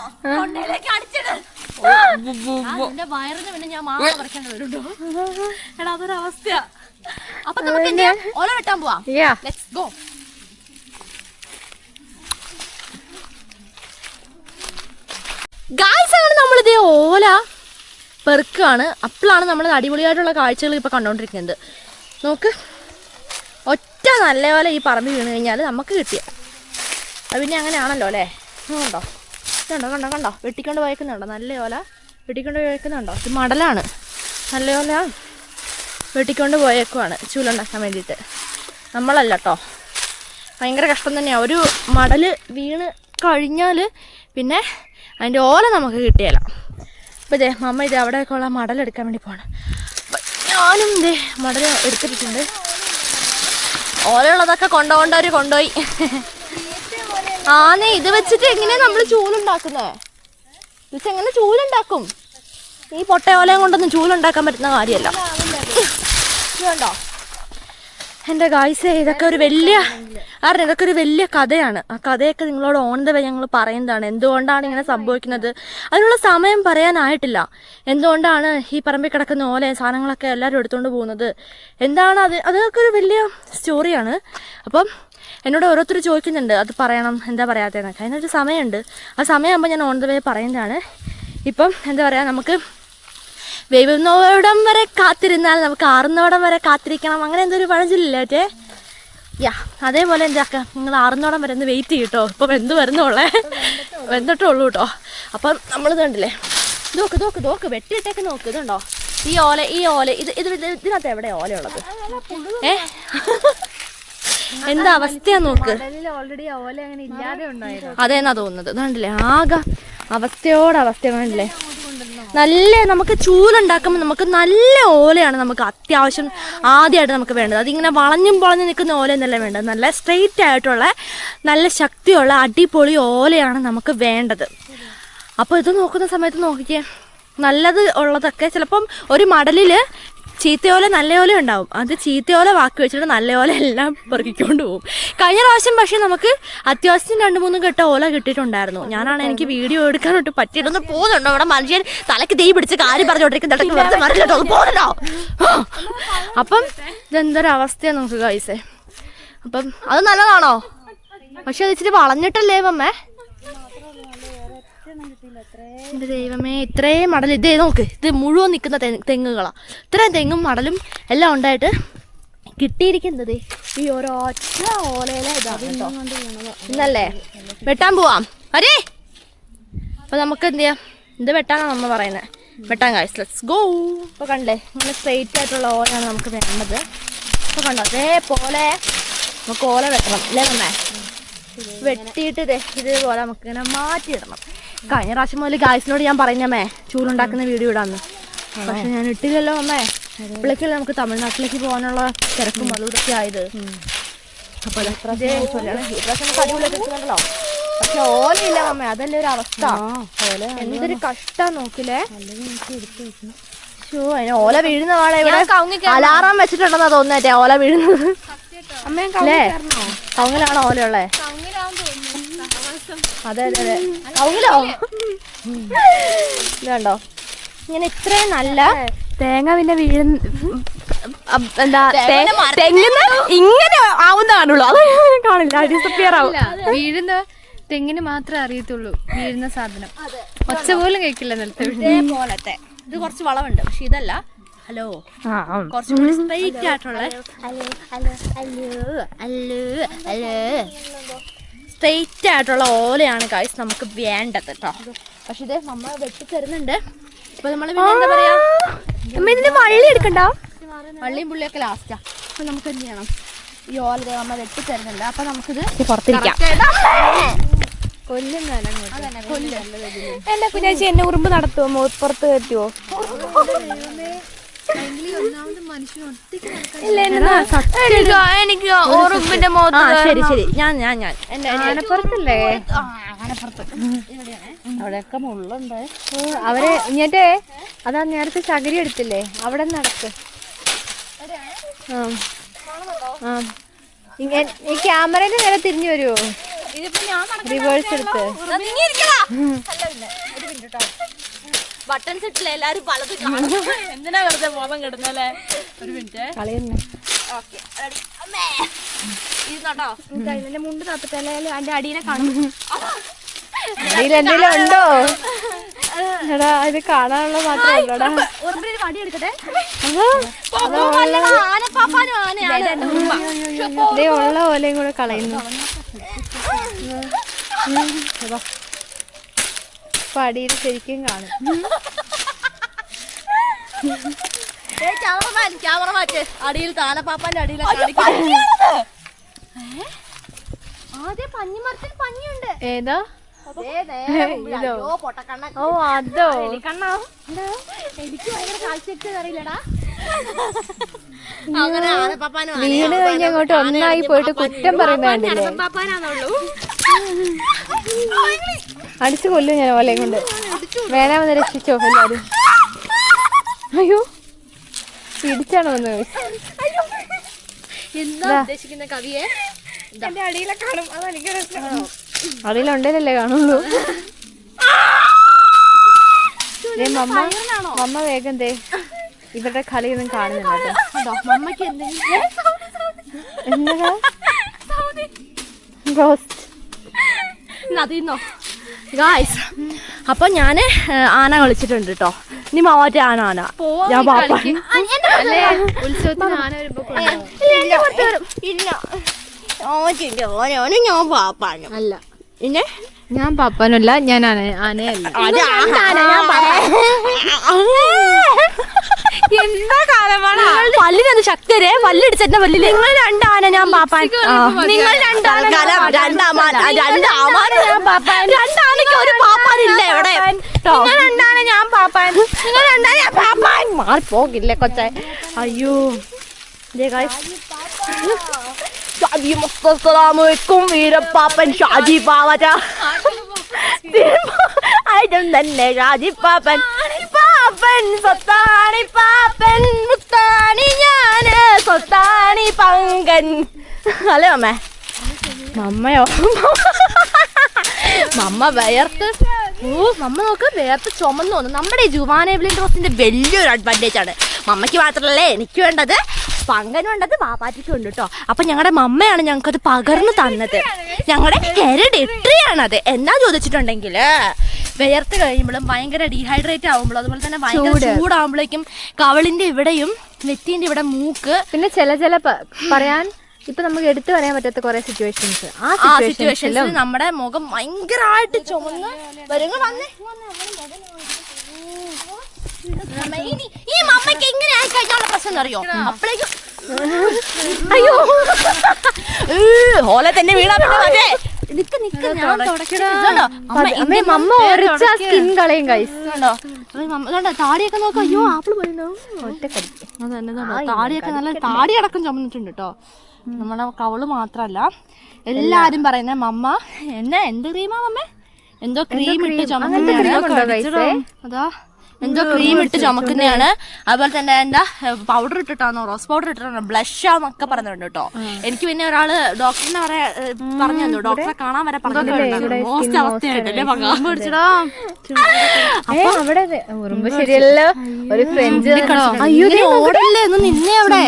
[SPEAKER 1] വയറിന് പിന്നെ ഞാൻ മാങ്ങ പറിക്കേണ്ടി വരുന്നുണ്ടോ? എടാ അതൊരവസ്ഥയാ. അപ്പൊ നമുക്ക് എന്ത് ചെയ്യാം, ഓല വെട്ടാൻ പോവാം. Let's go. ഗായ്സ് ആണ് നമ്മളിതേ ഓല പെറുക്കാണ്. അപ്പോഴാണ് നമ്മൾ അടിപൊളിയായിട്ടുള്ള കാഴ്ചകൾ ഇപ്പൊ കണ്ടോണ്ടിരിക്കുന്നത്. നോക്ക്, ഒറ്റ നല്ല ഓല ഈ പറമ്പിൽ വീണ് കഴിഞ്ഞാൽ നമുക്ക് കിട്ടിയ അത് പിന്നെ അങ്ങനെയാണല്ലോ അല്ലേ. കണ്ടോ കണ്ടോ കണ്ടോ വെട്ടിക്കൊണ്ട് പോയേക്കുന്നുണ്ടോ, നല്ല ഓല വെട്ടിക്കൊണ്ട് പോയേക്കുന്നുണ്ടോ. ഇത് മടലാണ്, നല്ല ഓല വെട്ടിക്കൊണ്ട് പോയേക്കുവാണ് ചൂലുണ്ടാക്കാൻ വേണ്ടിയിട്ട്. നമ്മളല്ല കേട്ടോ, ഭയങ്കര കഷ്ടം തന്നെയാണ്. ഒരു മടല് വീണ് കഴിഞ്ഞാൽ പിന്നെ അതിൻ്റെ ഓല നമുക്ക് കിട്ടിയല്ല. അപ്പോൾ ഇതേ മമ്മ ഇത് അവിടെയൊക്കെ ഉള്ള മടലെടുക്കാൻ വേണ്ടി പോവാണ്. ഞാനും ഇതേ മടൽ എടുത്തിട്ടുണ്ട്. ഓലയുള്ളതൊക്കെ കൊണ്ടുപോകേണ്ടവർ കൊണ്ടുപോയി. ആന്നേ ഇത് വെച്ചിട്ട് എങ്ങനെയാ നമ്മൾ ചൂലുണ്ടാക്കുന്നേ? ഇത് വെച്ച് എങ്ങനെ ചൂലുണ്ടാക്കും? ഈ പൊട്ടയോലയും കൊണ്ടൊന്നും ചൂലുണ്ടാക്കാൻ പറ്റുന്ന കാര്യമല്ല. ഇതുണ്ടോ എൻ്റെ ഗായ്സേ, ഇതൊക്കെ ഒരു വലിയ കഥയാണ്. ആ കഥയൊക്കെ നിങ്ങളോട് ഓൺ ദ വേ ഞങ്ങൾ പറയുന്നതാണ്. എന്തുകൊണ്ടാണ് ഇങ്ങനെ സംഭവിക്കുന്നത് അതിനുള്ള സമയം പറയാനായിട്ടില്ല. എന്തുകൊണ്ടാണ് ഈ പറമ്പിൽ കിടക്കുന്ന ഓല സാധനങ്ങളൊക്കെ എല്ലാവരും എടുത്തുകൊണ്ട് പോകുന്നത്, എന്താണ് അതൊക്കെ ഒരു വലിയ സ്റ്റോറിയാണ്. അപ്പം എന്നോട് ഓരോരുത്തർ ചോദിക്കുന്നുണ്ട് അത് പറയണം, എന്താ പറയാത്തതെന്നൊക്കെ. അതിനൊരു സമയമുണ്ട്. ആ സമയമാകുമ്പോൾ ഞാൻ ഓൺ ദ വേ പറയുന്നതാണ്. ഇപ്പം എന്താ പറയുക, നമുക്ക് വേവുന്നോടം വരെ കാത്തിരുന്നാൽ നമുക്ക് ആറുന്നോടം വരെ കാത്തിരിക്കണം, അങ്ങനെ എന്തൊരു പഴഞ്ചൊല്ലില്ലേ മറ്റേ. അതേപോലെ എന്താക്കാം, നിങ്ങൾ ആറുന്നോടം വരെ ഒന്ന് വെയിറ്റ് ചെയ്യട്ടോ. ഇപ്പം വെന്തിട്ടുള്ളൂ കേട്ടോ. അപ്പം നമ്മൾ കണ്ടില്ലേ, നോക്ക് വെട്ടിയിട്ടേക്ക് നോക്ക്. ഇതുണ്ടോ ഈ ഓല ഇതിനകത്ത് എവിടെ ഓല ഉള്ളത്? എന്താ അവസ്ഥയാ നോക്ക്. അതേന്നാ തോന്നുന്നത്. കണ്ടില്ലേ, ആകെ അവസ്ഥ കണ്ടില്ലേ. നല്ല നമുക്ക് ചൂലുണ്ടാക്കുമ്പോൾ നമുക്ക് നല്ല ഓലയാണ് നമുക്ക് അത്യാവശ്യം ആദ്യമായിട്ട് നമുക്ക് വേണ്ടത്. അതിങ്ങനെ വളഞ്ഞും നിൽക്കുന്ന ഓലയൊന്നല്ല വേണ്ടത്, നല്ല സ്ട്രെയിറ്റ് ആയിട്ടുള്ള നല്ല ശക്തിയുള്ള അടിപൊളി ഓലയാണ് നമുക്ക് വേണ്ടത്. അപ്പോൾ ഇത് നോക്കുന്ന സമയത്ത് നോക്കിക്കേ, നല്ലത് ഉള്ളതൊക്കെ ചിലപ്പം ഒരു മടലിൽ ചീത്തയോല നല്ലയോല ഉണ്ടാവും. അത് ചീത്തയോല വാക്കി വെച്ചിട്ട് നല്ലയോല എല്ലാം പെറുക്കിക്കൊണ്ട് പോകും. കഴിഞ്ഞ പ്രാവശ്യം പക്ഷേ നമുക്ക് അത്യാവശ്യം 2-3 കെട്ട ഓല കിട്ടിയിട്ടുണ്ടായിരുന്നു. ഞാനാണ് എനിക്ക് വീഡിയോ എടുക്കാനോട്ട് പറ്റിയിട്ടൊന്ന് പോകുന്നുണ്ടോ, അവിടെ മനുഷ്യൻ തലക്ക് തീ പിടിച്ച് കാര്യം പറഞ്ഞോണ്ടിരിക്കുന്നുണ്ടോ. അപ്പം ഇതെന്തൊരവസ്ഥയാണ് നമുക്ക് ഗൈസേ. അപ്പം അത് നല്ലതാണോ? പക്ഷെ അത് ഇച്ചിരി വളഞ്ഞിട്ടല്ലേ മമ്മേ? എന്റെ ദൈവമേ, ഇത്രയും മടൽ ഇതേ നോക്ക്, ഇത് മുഴുവൻ നിൽക്കുന്ന തെങ്ങുകളാ. ഇത്രയും തെങ്ങും മടലും എല്ലാം ഉണ്ടായിട്ട് കിട്ടിയിരിക്കുന്നത് ഈ ഓരോ ഒറ്റ ഓലയിലെ ഇതാണ് കേട്ടോ. ഇന്നല്ലേ വെട്ടാൻ പോവാം അരേ. അപ്പൊ നമുക്ക് എന്ത് ചെയ്യാം, ഇത് വെട്ടാനാണ് നമ്മ പറയുന്നത്. വെട്ടാൻ ഗൈസ്, ലെറ്റ്സ് ഗോ. ഇപ്പൊ കണ്ടേ, ഇങ്ങനെ സ്ട്രെയിറ്റ് ആയിട്ടുള്ള ഓലയാണ് നമുക്ക് വേണ്ടത്. ഇപ്പൊ കണ്ടോ, അതേപോലെ നമുക്ക് ഓല വെട്ടണം അല്ലേ നമ്മേ? വെട്ടിയിട്ട് ഇതുപോലെ നമുക്ക് ഇങ്ങനെ മാറ്റിയിടണം. കഴിഞ്ഞ പ്രാവശ്യം മുതൽ ഗായ്സിനോട് ഞാൻ പറഞ്ഞമ്മേ ചൂലുണ്ടാക്കുന്ന വീഡിയോ ഇടാന്ന്, പക്ഷെ ഞാൻ ഇട്ടില്ലല്ലോ അമ്മേ. ഇപ്പോഴേക്കല്ലേ നമുക്ക് തമിഴ്നാട്ടിലേക്ക് പോകാനുള്ള തിരക്കും അതും ഇതൊക്കെ ആയത്. അപ്പൊ ഈ പ്രാവശ്യം നമുക്ക് അടിപൊളിയൊക്കെ കിട്ടുന്നുണ്ടല്ലോ. പക്ഷെ ഓലയില്ല അമ്മേ, അതല്ലേ ഒരു അവസ്ഥ. എന്തൊരു കഷ്ടം നോക്കില്ലേ. അതിന് ഓല വീഴുന്ന പാടെ ഇവിടെ അലാറാം വെച്ചിട്ടുണ്ടെന്നാ തോന്നുന്നേ ഓല വീഴുന്നത്. അല്ലേ, കൗങ്ങിലാണോ ഓലയുള്ളേ? അതെ അതെ അതെ, കൗങ്ങിലോ. ഇതുണ്ടോ ഇങ്ങനെ ഇത്രയും നല്ല
[SPEAKER 2] തേങ്ങ പിന്നെ വീഴുന്ന എന്താ
[SPEAKER 1] തെങ്ങിന് ഇങ്ങനെ ആവുന്ന കാണുള്ളൂ, അത് കാണില്ല, ഡിസപ്പിയർ ആവും.
[SPEAKER 2] വീഴുന്ന തെങ്ങിന് മാത്രമേ അറിയത്തുള്ളൂ വീഴുന്ന സാധനം. ഒച്ച പോലും കേൾക്കില്ല നിലത്തെ.
[SPEAKER 1] ഇതേപോലത്തെ ഇത് കുറച്ച് വളവുണ്ട്, പക്ഷെ ഇതല്ല. ഹലോ, കുറച്ചുകൂടി സ്ട്രെയിറ്റ് ആയിട്ടുള്ള സ്ട്രെയിറ്റ് ആയിട്ടുള്ള ഓലയാണ് ഗൈസ് നമുക്ക് വേണ്ടത് കേട്ടോ. പക്ഷെ ഇത് നമ്മൾ വെട്ടി തരുന്നുണ്ട്. ഇപ്പൊ നമ്മള് എന്താ പറയാ,
[SPEAKER 2] ഇതിന് വള്ളി എടുക്കണ്ട,
[SPEAKER 1] വള്ളിയും പുള്ളിയൊക്കെ ലാസ്റ്റാ. അപ്പൊ നമുക്ക് എന്ത് ചെയ്യണം, ഈ ഓല നമ്മൾ വെട്ടി തരുന്നുണ്ട്. അപ്പൊ നമുക്കിത് പുറത്തിരിക്കാം.
[SPEAKER 2] എന്റെ കുഞ്ഞാച്ചി എന്നെ ഉറുമ്പ് നടത്തുമോ, പുറത്ത് കയറ്റുവോ?
[SPEAKER 1] എനിക്ക് ഉറുമ്പിന്റെ മുഖത്ത്. ശരി ശരി, ഞാൻ
[SPEAKER 2] ആനപ്പുറത്തല്ലേ?
[SPEAKER 1] അവിടെയൊക്കെ മുള്ളുണ്ട്.
[SPEAKER 2] അവര് ഇങ്ങോട്ടേ, അതാ നേരത്തെ ചകിരി എടുത്തില്ലേ, അവിടെ നടക്ക്. ഈ ക്യാമറയുടെ നേരെ തിരിഞ്ഞു വരുവോ? റിവേഴ്സ് എടുത്ത്
[SPEAKER 1] ബട്ടൺസ് ഇട്ടില്ല, എല്ലാരും പലത് കാണും. എന്തിനാ വെറുതെ ബോധം കിടന്നല്ലേ? ഒരു മിനിറ്റ്
[SPEAKER 2] കളയുന്നു.
[SPEAKER 1] ഇരുന്നോട്ടോ, ഇതിന്റെ മുണ്ട് തപ്പിട്ടല്ലേ അതിന്റെ അടിയിലെ കാണും.
[SPEAKER 2] അടിയിൽ എന്തെങ്കിലും ഉണ്ടോ? എടാ, ഇത് കാണാനുള്ള മാത്രമല്ലടാ.
[SPEAKER 1] വടി എടുക്കട്ടെ.
[SPEAKER 2] ഇതേ ഉള്ള ഓലയും കൂടെ കളയുന്നു. അപ്പൊ അടിയിൽ ശരിക്കും കാണും.
[SPEAKER 1] ക്യാമറ മാറ്റ്, അടിയിൽ താനപ്പാപ്പാന്റെ അടിയിൽ ആദ്യം പഞ്ഞിമരത്തിൽ പഞ്ഞിയുണ്ട്.
[SPEAKER 2] ഏതാ?
[SPEAKER 1] ഇതോ?
[SPEAKER 2] ഓ, അതോ?
[SPEAKER 1] കണ്ണോ, എനിക്ക് ഭയങ്കര കാൽസ്യം അറിയില്ലടാ. അങ്ങനെ ആനപ്പാപ്പാനും
[SPEAKER 2] വീണ് കഴിഞ്ഞ് അങ്ങോട്ട് ഒന്നായി പോയിട്ട് കുറ്റം പറയുന്നുണ്ടല്ലേ? അടിച്ചു കൊല്ലും ഞാൻ ഓലയും കൊണ്ട്. വേണമെന്ന് രക്ഷിച്ചോ എല്ലാരും. അയ്യോ, പിടിച്ചാണോ വന്ന്?
[SPEAKER 1] എന്താ ഉദ്ദേശിക്കുന്ന കവിയെ? അടിയിലെ കാണും, അതെനിക്ക്
[SPEAKER 2] അടിയിലുണ്ടല്ലേ കാണുള്ളൂ. മമ്മ വേഗം ദേ ഇവരുടെ കളിയൊന്നും കാണുന്നില്ല കേട്ടോ.
[SPEAKER 1] മമ്മക്ക് എന്തെങ്കിലും
[SPEAKER 2] എന്നതാ റോസ്റ്റ്
[SPEAKER 1] അതിന്നോ ഗായ്സ്. അപ്പൊ ഞാന് ആന കളിച്ചിട്ടുണ്ട് കേട്ടോ. ഇനി മാവാറ്റ ആന ഞാൻ പാപ്പ.
[SPEAKER 2] ഉത്സവത്തിന് ആന വരുമ്പോ
[SPEAKER 1] ഞാൻ പാപ്പാനും
[SPEAKER 2] അല്ല,
[SPEAKER 1] പിന്നെ
[SPEAKER 2] ഞാൻ പാപ്പാനല്ല, ഞാൻ ആനയല്ല.
[SPEAKER 1] എന്താ കാലമാണ് പല്ലിനത് ശക്തരെ പല്ലിടിച്ചെന്റെ പല്ലില്. നിങ്ങൾ രണ്ടാന ഞാൻ പാപ്പാൻ, നിങ്ങൾ രണ്ടാനക്ക് ഒരു പാപ്പാനില്ല ഇവിടെ. നിങ്ങൾ രണ്ടാന ഞാൻ പാപ്പാൻ, നിങ്ങൾ രണ്ടാന ഞാൻ പാപ്പാൻ. മാറിപ്പോകില്ലേ കൊച്ചെ? അയ്യോ അസ്സലാമലൈക്കും വീരപ്പാപ്പൻ ഷാജി പാവച്ച. തന്നെ ഷാജി പാപ്പൻ, പാപ്പൻ സ്വത്താണി, പാപ്പൻ മുത്താണി, ഞാന് സ്വത്താണി പങ്കൻ. അല്ലേ മമ്മേ? മമ്മയോ? മമ്മ വേർത്ത്, മമ്മ നോക്ക് വേർത്ത് ചുമന്നു തോന്നുന്നു. നമ്മുടെ ഈ ജുവാനേബിളിൻ റോസിന്റെ വലിയൊരു അഡ്വാൻറ്റേജ് ആണ്. മമ്മയ്ക്ക് മാത്രമല്ലേ എനിക്ക് വേണ്ടത്, പങ്കനും ഉണ്ടത്, പാപ്പാറ്റിക്കും ഉണ്ട് കേട്ടോ. അപ്പൊ ഞങ്ങളുടെ മമ്മയാണ് ഞങ്ങൾക്കത് പകർന്നു തന്നത്. ഞങ്ങളുടെ ഹെറിഡിറ്ററി ആണത്. എന്നാ ചോദിച്ചിട്ടുണ്ടെങ്കിൽ വിയർത്ത് കഴിയുമ്പോഴും ഭയങ്കര ഡീഹൈഡ്രേറ്റ് ആകുമ്പോഴും അതുപോലെ തന്നെ ഭയങ്കര ചൂടാകുമ്പോഴേക്കും കവളിന്റെ ഇവിടെയും നെറ്റിന്റെ ഇവിടെ മൂക്ക്
[SPEAKER 2] പിന്നെ ചില പറയാൻ ഇപ്പൊ നമുക്ക് എടുത്തു പറയാൻ പറ്റാത്ത കുറെ സിറ്റുവേഷൻസ് ആ
[SPEAKER 1] സിറ്റുവേഷൻസിൽ നമ്മുടെ മുഖം ഭയങ്കരമായിട്ട് ചുമന്ന് ഈ മമ്മയ്ക്ക് എങ്ങനെ ആയി കഴിഞ്ഞാൽ പ്രശ്നം അറിയോ അപ്പോഴേക്കും അയ്യോ ഹോലെ തന്നെ വീണാ താടിയൊക്കെ നോക്കാം. അയ്യോ ആപ്പിള് പോയിണ്ടോ താടിയൊക്കെ നല്ല താടി അടക്കം ചുമന്നിട്ടുണ്ട് കേട്ടോ. നമ്മുടെ കവള് മാത്രല്ല എല്ലാരും പറയുന്ന മമ്മ എന്ത് ക്രീമാ മമ്മ എന്തോ ക്രീം ഇട്ട് ചുമക്കുന്ന അതാ എന്തോ ക്രീം ഇട്ട് ചുമക്കുന്നതാണ്. അതുപോലെ തന്നെ എന്താ പൗഡർ ഇട്ടിട്ടാണോ റോസ് പൗഡർ ഇട്ടിട്ടാണോ ബ്ലഷാന്നൊക്കെ പറഞ്ഞിട്ടുണ്ട് കേട്ടോ. എനിക്ക് പിന്നെ ഒരാള് ഡോക്ടറിനെ പറഞ്ഞു തന്നു, ഡോക്ടറെ കാണാൻ വരെ അവസ്ഥയായിട്ടല്ലേ
[SPEAKER 2] ശരിയല്ലോ ഒരു ഫ്രഞ്ച്
[SPEAKER 1] ഓടല്ലേ ഒന്ന് നിന്നേ അവിടെ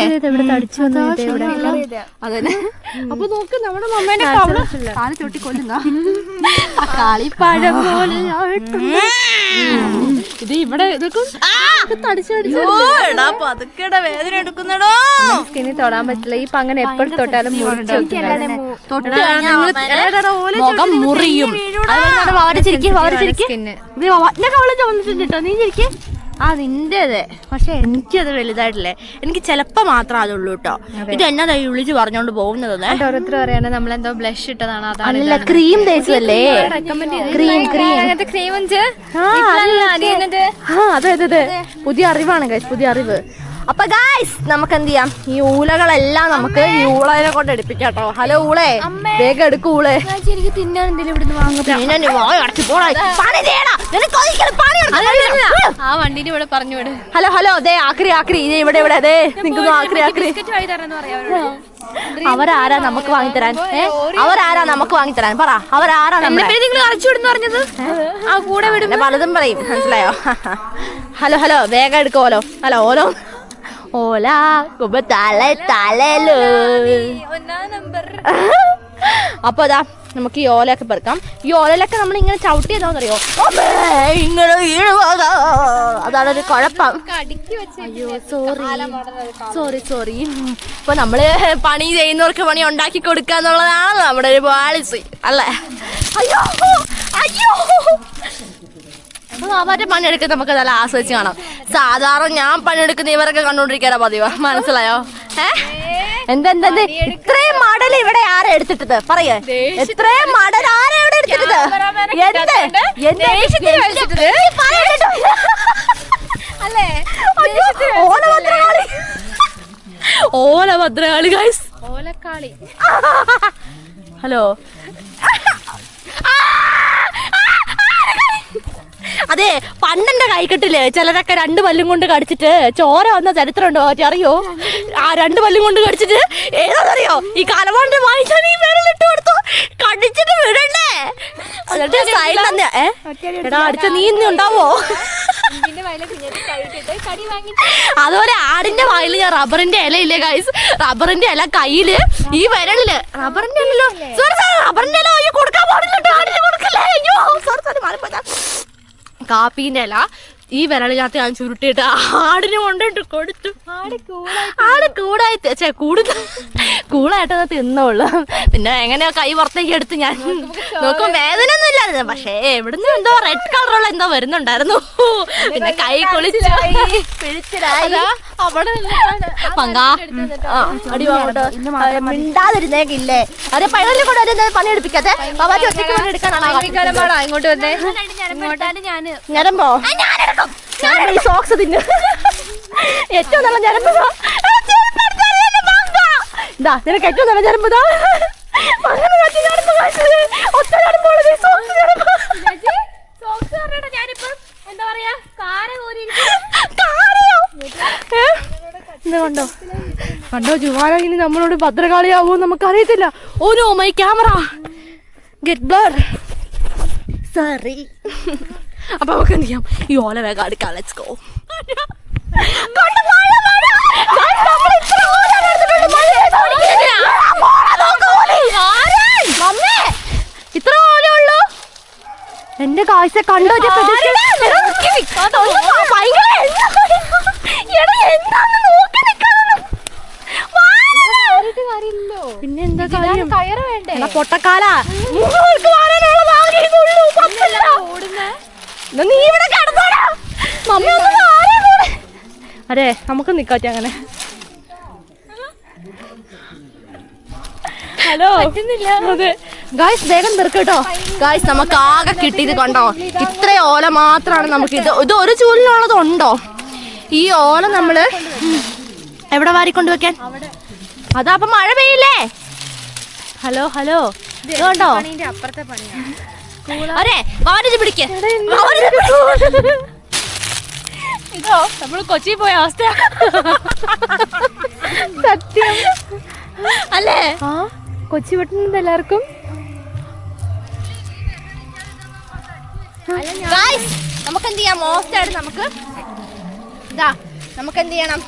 [SPEAKER 1] അതന്നെ. അപ്പൊ നോക്ക് നമ്മുടെ മമ്മേന്റെ കാല് ചൊട്ടി കൊല്ലുന്ന കാളിപ്പഴം പോലെ ഇത് ഇവിടെ വേദന എടുക്കുന്നടോ.
[SPEAKER 2] സ്കിന്നിൽ തൊടാൻ പറ്റില്ല. ഈ അങ്ങനെ എപ്പോഴും തൊട്ടാലും
[SPEAKER 1] മുഖം മുറിയും. കവള ചുമന്നിട്ടുണ്ട് കേട്ടോ. നീ ശരിക്കും നിന്റേത് പക്ഷെ എനിക്കത് വലുതായിട്ടില്ലേ. എനിക്ക് ചെലപ്പോ മാത്രം അതുള്ളൂ കേട്ടോ. ഇത് എന്നാ വിളിച്ച് പറഞ്ഞോണ്ട് പോകുന്നത്
[SPEAKER 2] ഓരോരുത്തർ പറയാണ് നമ്മളെന്തോ ബ്ലഷ് ഇട്ടതാണ്.
[SPEAKER 1] അതല്ല ക്രീം തേച്ചല്ലേ അതെ പുതിയ അറിവാണ് ഗൈസ്, പുതിയ അറിവ്. അപ്പൊ ഗൈസ് നമുക്ക് എന്ത് ചെയ്യാം, ഈ ഊലകളെല്ലാം നമുക്ക് ഈ ഊളനെ കൊണ്ട് എടുപ്പിക്കാട്ടോ. ഹലോ ഊളെ വേഗം എടുക്കൂളെ.
[SPEAKER 2] എനിക്ക് തിന്നാൻ എന്തെങ്കിലും ഇവിടുന്ന് ആ വണ്ടിന്റെ ഇവിടെ പറഞ്ഞു വിട്.
[SPEAKER 1] ഹലോ അതെ ആക്രി ഇവിടെ അതെ നിൽക്കുന്നു ആക്രി. അവരാരാ നമുക്ക് വാങ്ങിത്തരാൻ? അവരാരാ നമുക്ക് വാങ്ങിത്തരാൻ പറ. അവരാരാ
[SPEAKER 2] നിങ്ങൾ അരച്ചു വിടുന്ന പറഞ്ഞത്? ആ കൂടെ വിടും
[SPEAKER 1] പലതും പറയും, മനസ്സിലായോ? ഹലോ വേഗം എടുക്കുമല്ലോ. ഓലോ ഓല തലല്ലോ. അപ്പൊ അതാ നമുക്ക് ഈ ഓലയൊക്കെ പെറുക്കാം. ഈ ഓലയിലൊക്കെ നമ്മൾ ഇങ്ങനെ ചവിട്ടി എന്താണെന്നറിയോ ഇങ്ങനെ വീഴുവാ. അതാണൊരു കുഴപ്പം. സോറി. ഇപ്പൊ നമ്മള് പണി ചെയ്യുന്നവർക്ക് പണി ഉണ്ടാക്കി കൊടുക്കുക എന്നുള്ളതാണ് നമ്മുടെ ഒരു പോളിസി അല്ലേ? അയ്യോ അവരുടെ പണിയെടുക്കുന്ന നമുക്ക് നല്ല ആസ്വദിച്ച് കാണാം. സാധാരണ ഞാൻ പണിയെടുക്കുന്ന ഇവരൊക്കെ കണ്ടോണ്ടിരിക്കാനാ പതിവ്, മനസ്സിലായോ? എന്താ ഇത്രയും മടൽ ഇവിടെ ആരാ എടുത്തിട്ടത്? പറയേ, ഇത്രയും മടൽ ആരാ ഇവിടെ എടുത്തിട്ടത്? ഓലഭദ്രകാളി ഗൈസ്,
[SPEAKER 2] ഓലക്കാളി.
[SPEAKER 1] ഹലോ അതെ പണ്ടെന്റെ കൈക്കെട്ടില് ചിലരൊക്കെ 2 പല്ലും കൊണ്ട് കടിച്ചിട്ട് ചോര വന്ന ചരിത്രമുണ്ടോ അറിയോ? ആ 2 പല്ലും കൊണ്ട് കടിച്ചിട്ട് ഏതാണെന്നറിയോ? ഈ കലവാണ്ട് വാങ്ങിച്ചാൽ ഈ വിരലിട്ട് കൊടുത്തു കടിച്ചിട്ട് വിടണ്ടേ? എന്നിട്ട് സൈഡ് തന്നെ എടാ അടിച്ച നീ ഇന്ന് ഉണ്ടാവോ? അതുപോലെ ആടിന്റെ വായിൽ ഞാൻ റബ്ബറിന്റെ ഇല ഇല്ലേ ഗൈസ്, റബ്ബറിന്റെ ഇല കയ്യില് ഈ വിരലില് റബ്ബറിന്റെ ഇലല്ലോ റബ്ബറിന്റെ ഇല കൊടുക്കാൻ പാടില്ല, ആടിന് കൊടുക്കല്ലേ. അയ്യോ കാപ്പീന്റെ ഇല ഈ വിരലിനകത്ത് ഞാൻ ചുരുട്ടിയിട്ട് ആടിന് കൊണ്ടിട്ട് കൊടുത്തു. ആട് കൂളായിട്ടത് തിന്നോളൂ. പിന്നെ എങ്ങനെയാ കൈ പുറത്തേക്ക് എടുത്ത് ഞാൻ നോക്കും, വേദന ഒന്നും ഇല്ലായിരുന്നു. പക്ഷേ എവിടുന്ന് എന്തോ റെഡ് കളറുള്ള എന്തോ വരുന്നുണ്ടായിരുന്നു. പിന്നെ കൈ കുളിച്ച് അവിടെ മിണ്ടാതിരുന്നേക്കില്ലേ? അതെ പഴയ കൂടെ പണിയെടുപ്പിക്കാതെ ഇങ്ങോട്ട് വന്നേ. ഞരമ്പോ ഈ സോക്സ് തിന്നു ഏറ്റവും നല്ല ഞരമ്പ്. നിനക്ക് ഏറ്റവും നല്ല ഞരമ്പതാ. കണ്ടോ ജുവാന ഇനി നമ്മളോട് ഭദ്രകാളിയാവോ നമുക്കറിയത്തില്ല. ഓരോ my camera get blur sorry. അപ്പൊ നമുക്ക് എന്ത് ചെയ്യാം, ഈ ഓല വേഗം അടുക്കാം. Let's go. ഇത്ര ഓല ഉള്ളൂ? എന്റെ
[SPEAKER 2] കാഴ്ച കണ്ടോ
[SPEAKER 1] പിന്നെ എന്താ കാര്യം?
[SPEAKER 2] കയറ് വേണ്ടേ?
[SPEAKER 1] പൊട്ടക്കാലാ നീ ഇവിടെ കിടന്നോടാ. അതെ നമുക്ക് നിക്കാറ്റ അങ്ങനെ. ഹലോ അതെ ഗായ്സ് വേഗം തീർക്കട്ടോ ഗായ്സ്. നമുക്ക് ആകെ കിട്ടിയത് കണ്ടോ, ഇത്ര ഓല മാത്രമാണ് നമുക്ക്. ഇത് ഒരു ചൂലിനുള്ളതുണ്ടോ? ഈ ഓല നമ്മള് എവിടെ വാരിക്കൊണ്ട് വെക്കാൻ? അതാ അപ്പൊ മഴ പെയ്യില്ലേ? ഹലോ ഹലോ ഇതുണ്ടോ?
[SPEAKER 2] അപ്പുറത്തെ പണിയാ.
[SPEAKER 1] അരെ വാരിച്ച് പിടിക്ക. ഇതോ നമ്മള് കൊച്ചി പോയ അവസ്ഥ
[SPEAKER 2] സത്യം
[SPEAKER 1] അല്ലേ?
[SPEAKER 2] ആ കൊച്ചി വിട്ടുന്നത് എല്ലാവർക്കും.
[SPEAKER 1] നമുക്ക് എന്ത് ചെയ്യാം? മോസ്റ്റ് ആയിട്ട് നമുക്ക് ഇതാ നമുക്ക് എന്ത് ചെയ്യണം?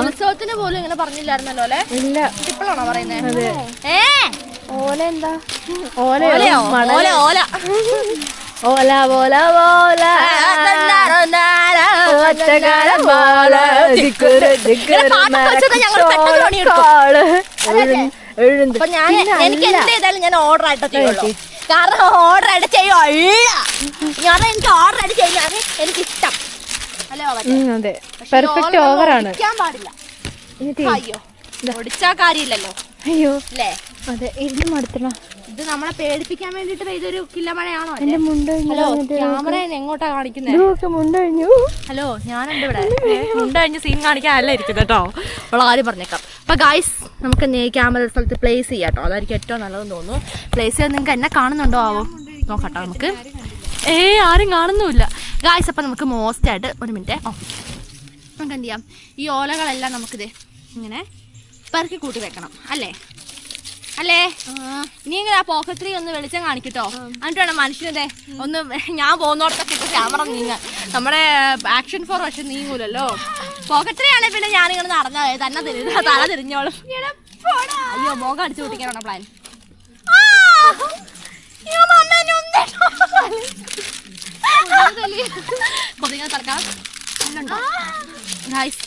[SPEAKER 1] ഉത്സവത്തിന് പോലും ഇങ്ങനെ പറഞ്ഞില്ലായിരുന്നല്ലോ അല്ലെ?
[SPEAKER 2] ഇല്ല,
[SPEAKER 1] ഇപ്പോഴാണോ പറയുന്നത്?
[SPEAKER 2] ഓല എന്താ?
[SPEAKER 1] ഓലയോ? ഓല ഓല
[SPEAKER 2] ഓല ഓല ഓല
[SPEAKER 1] അപ്പൊ ഞാൻ എനിക്ക് എന്ത് ചെയ്താലും ഞാൻ ഓർഡർ ആയിട്ട് ചെയ്യുള്ളൂ. കാരണം ഓർഡർ ആയിട്ട് ചെയ്യുക. കാരണം എനിക്ക് ഓർഡർ ആയിട്ട് ചെയ്യുന്നത് എനിക്കിഷ്ടം.
[SPEAKER 2] അതെ, പെർഫെക്റ്റ് ഓവറാണ്.
[SPEAKER 1] പാടില്ല. അയ്യോ ഒടിച്ചാ കാര്യമില്ലല്ലോ.
[SPEAKER 2] അയ്യോ
[SPEAKER 1] അല്ലേ?
[SPEAKER 2] അതെ, ഇരുന്ന് മടുത്തണ.
[SPEAKER 1] ഇത് നമ്മളെ പേടിപ്പിക്കാൻ വേണ്ടിട്ട് ഇതൊരു കില്ലമഴയാണോ?
[SPEAKER 2] എന്റെ മുണ്ട്
[SPEAKER 1] ഹലോ ക്യാമറ എങ്ങോട്ടാ കാണിക്കുന്നത്?
[SPEAKER 2] മുണ്ടഴിഞ്ഞു.
[SPEAKER 1] ഹലോ ഞാനുണ്ട് ഇവിടെ. മുണ്ടഴിഞ്ഞ് സീൻ കാണിക്കാനല്ല ഇരിക്കുന്നത് കേട്ടോ. അവൾ ആരും പറഞ്ഞേക്കാം. അപ്പൊ ഗൈസ് നമുക്ക് ക്യാമറ സ്ഥലത്ത് പ്ലേസ് ചെയ്യാം കേട്ടോ. അതായിരിക്കും ഏറ്റവും നല്ലതെന്ന് തോന്നുന്നു. പ്ലേസ് ചെയ്യാൻ നിങ്ങൾക്ക് എന്നെ കാണുന്നുണ്ടോ ആവോ നോക്കട്ടോ നമുക്ക്. ആരും കാണുന്നുമില്ല ഗൈസ്. അപ്പൊ നമുക്ക് മോസ്റ്റ് ആയിട്ട് ഒരു മിനിറ്റ് നമുക്ക് എന്ത് ചെയ്യാം? ഈ ഓലകളെല്ലാം നമുക്കിത് ഇങ്ങനെ പെറുക്കി കൂട്ടി വെക്കണം അല്ലേ? അല്ലേ? നീ ഇങ്ങനെ ആ പോക്കറ്റ് ഒന്ന് വെളിച്ചം കാണിക്കട്ടോ. എന്നിട്ട് വേണം മനുഷ്യനതെ ഒന്ന് ഞാൻ പോകുന്നോടത്തൊക്കെ ഇപ്പൊ ക്യാമറ നീങ്ങ. നമ്മുടെ ആക്ഷൻ ഫോർ പക്ഷെ നീങ്ങൂലല്ലോ. പോക്കറ്റ് ആണെ പിന്നെ ഞാനിങ്ങനെ നടന്ന തന്നെ തല തിരിഞ്ഞോളും. അയ്യോ മോകം അടിച്ചു കൂട്ടിക്കാനാണോ പ്ലാൻ?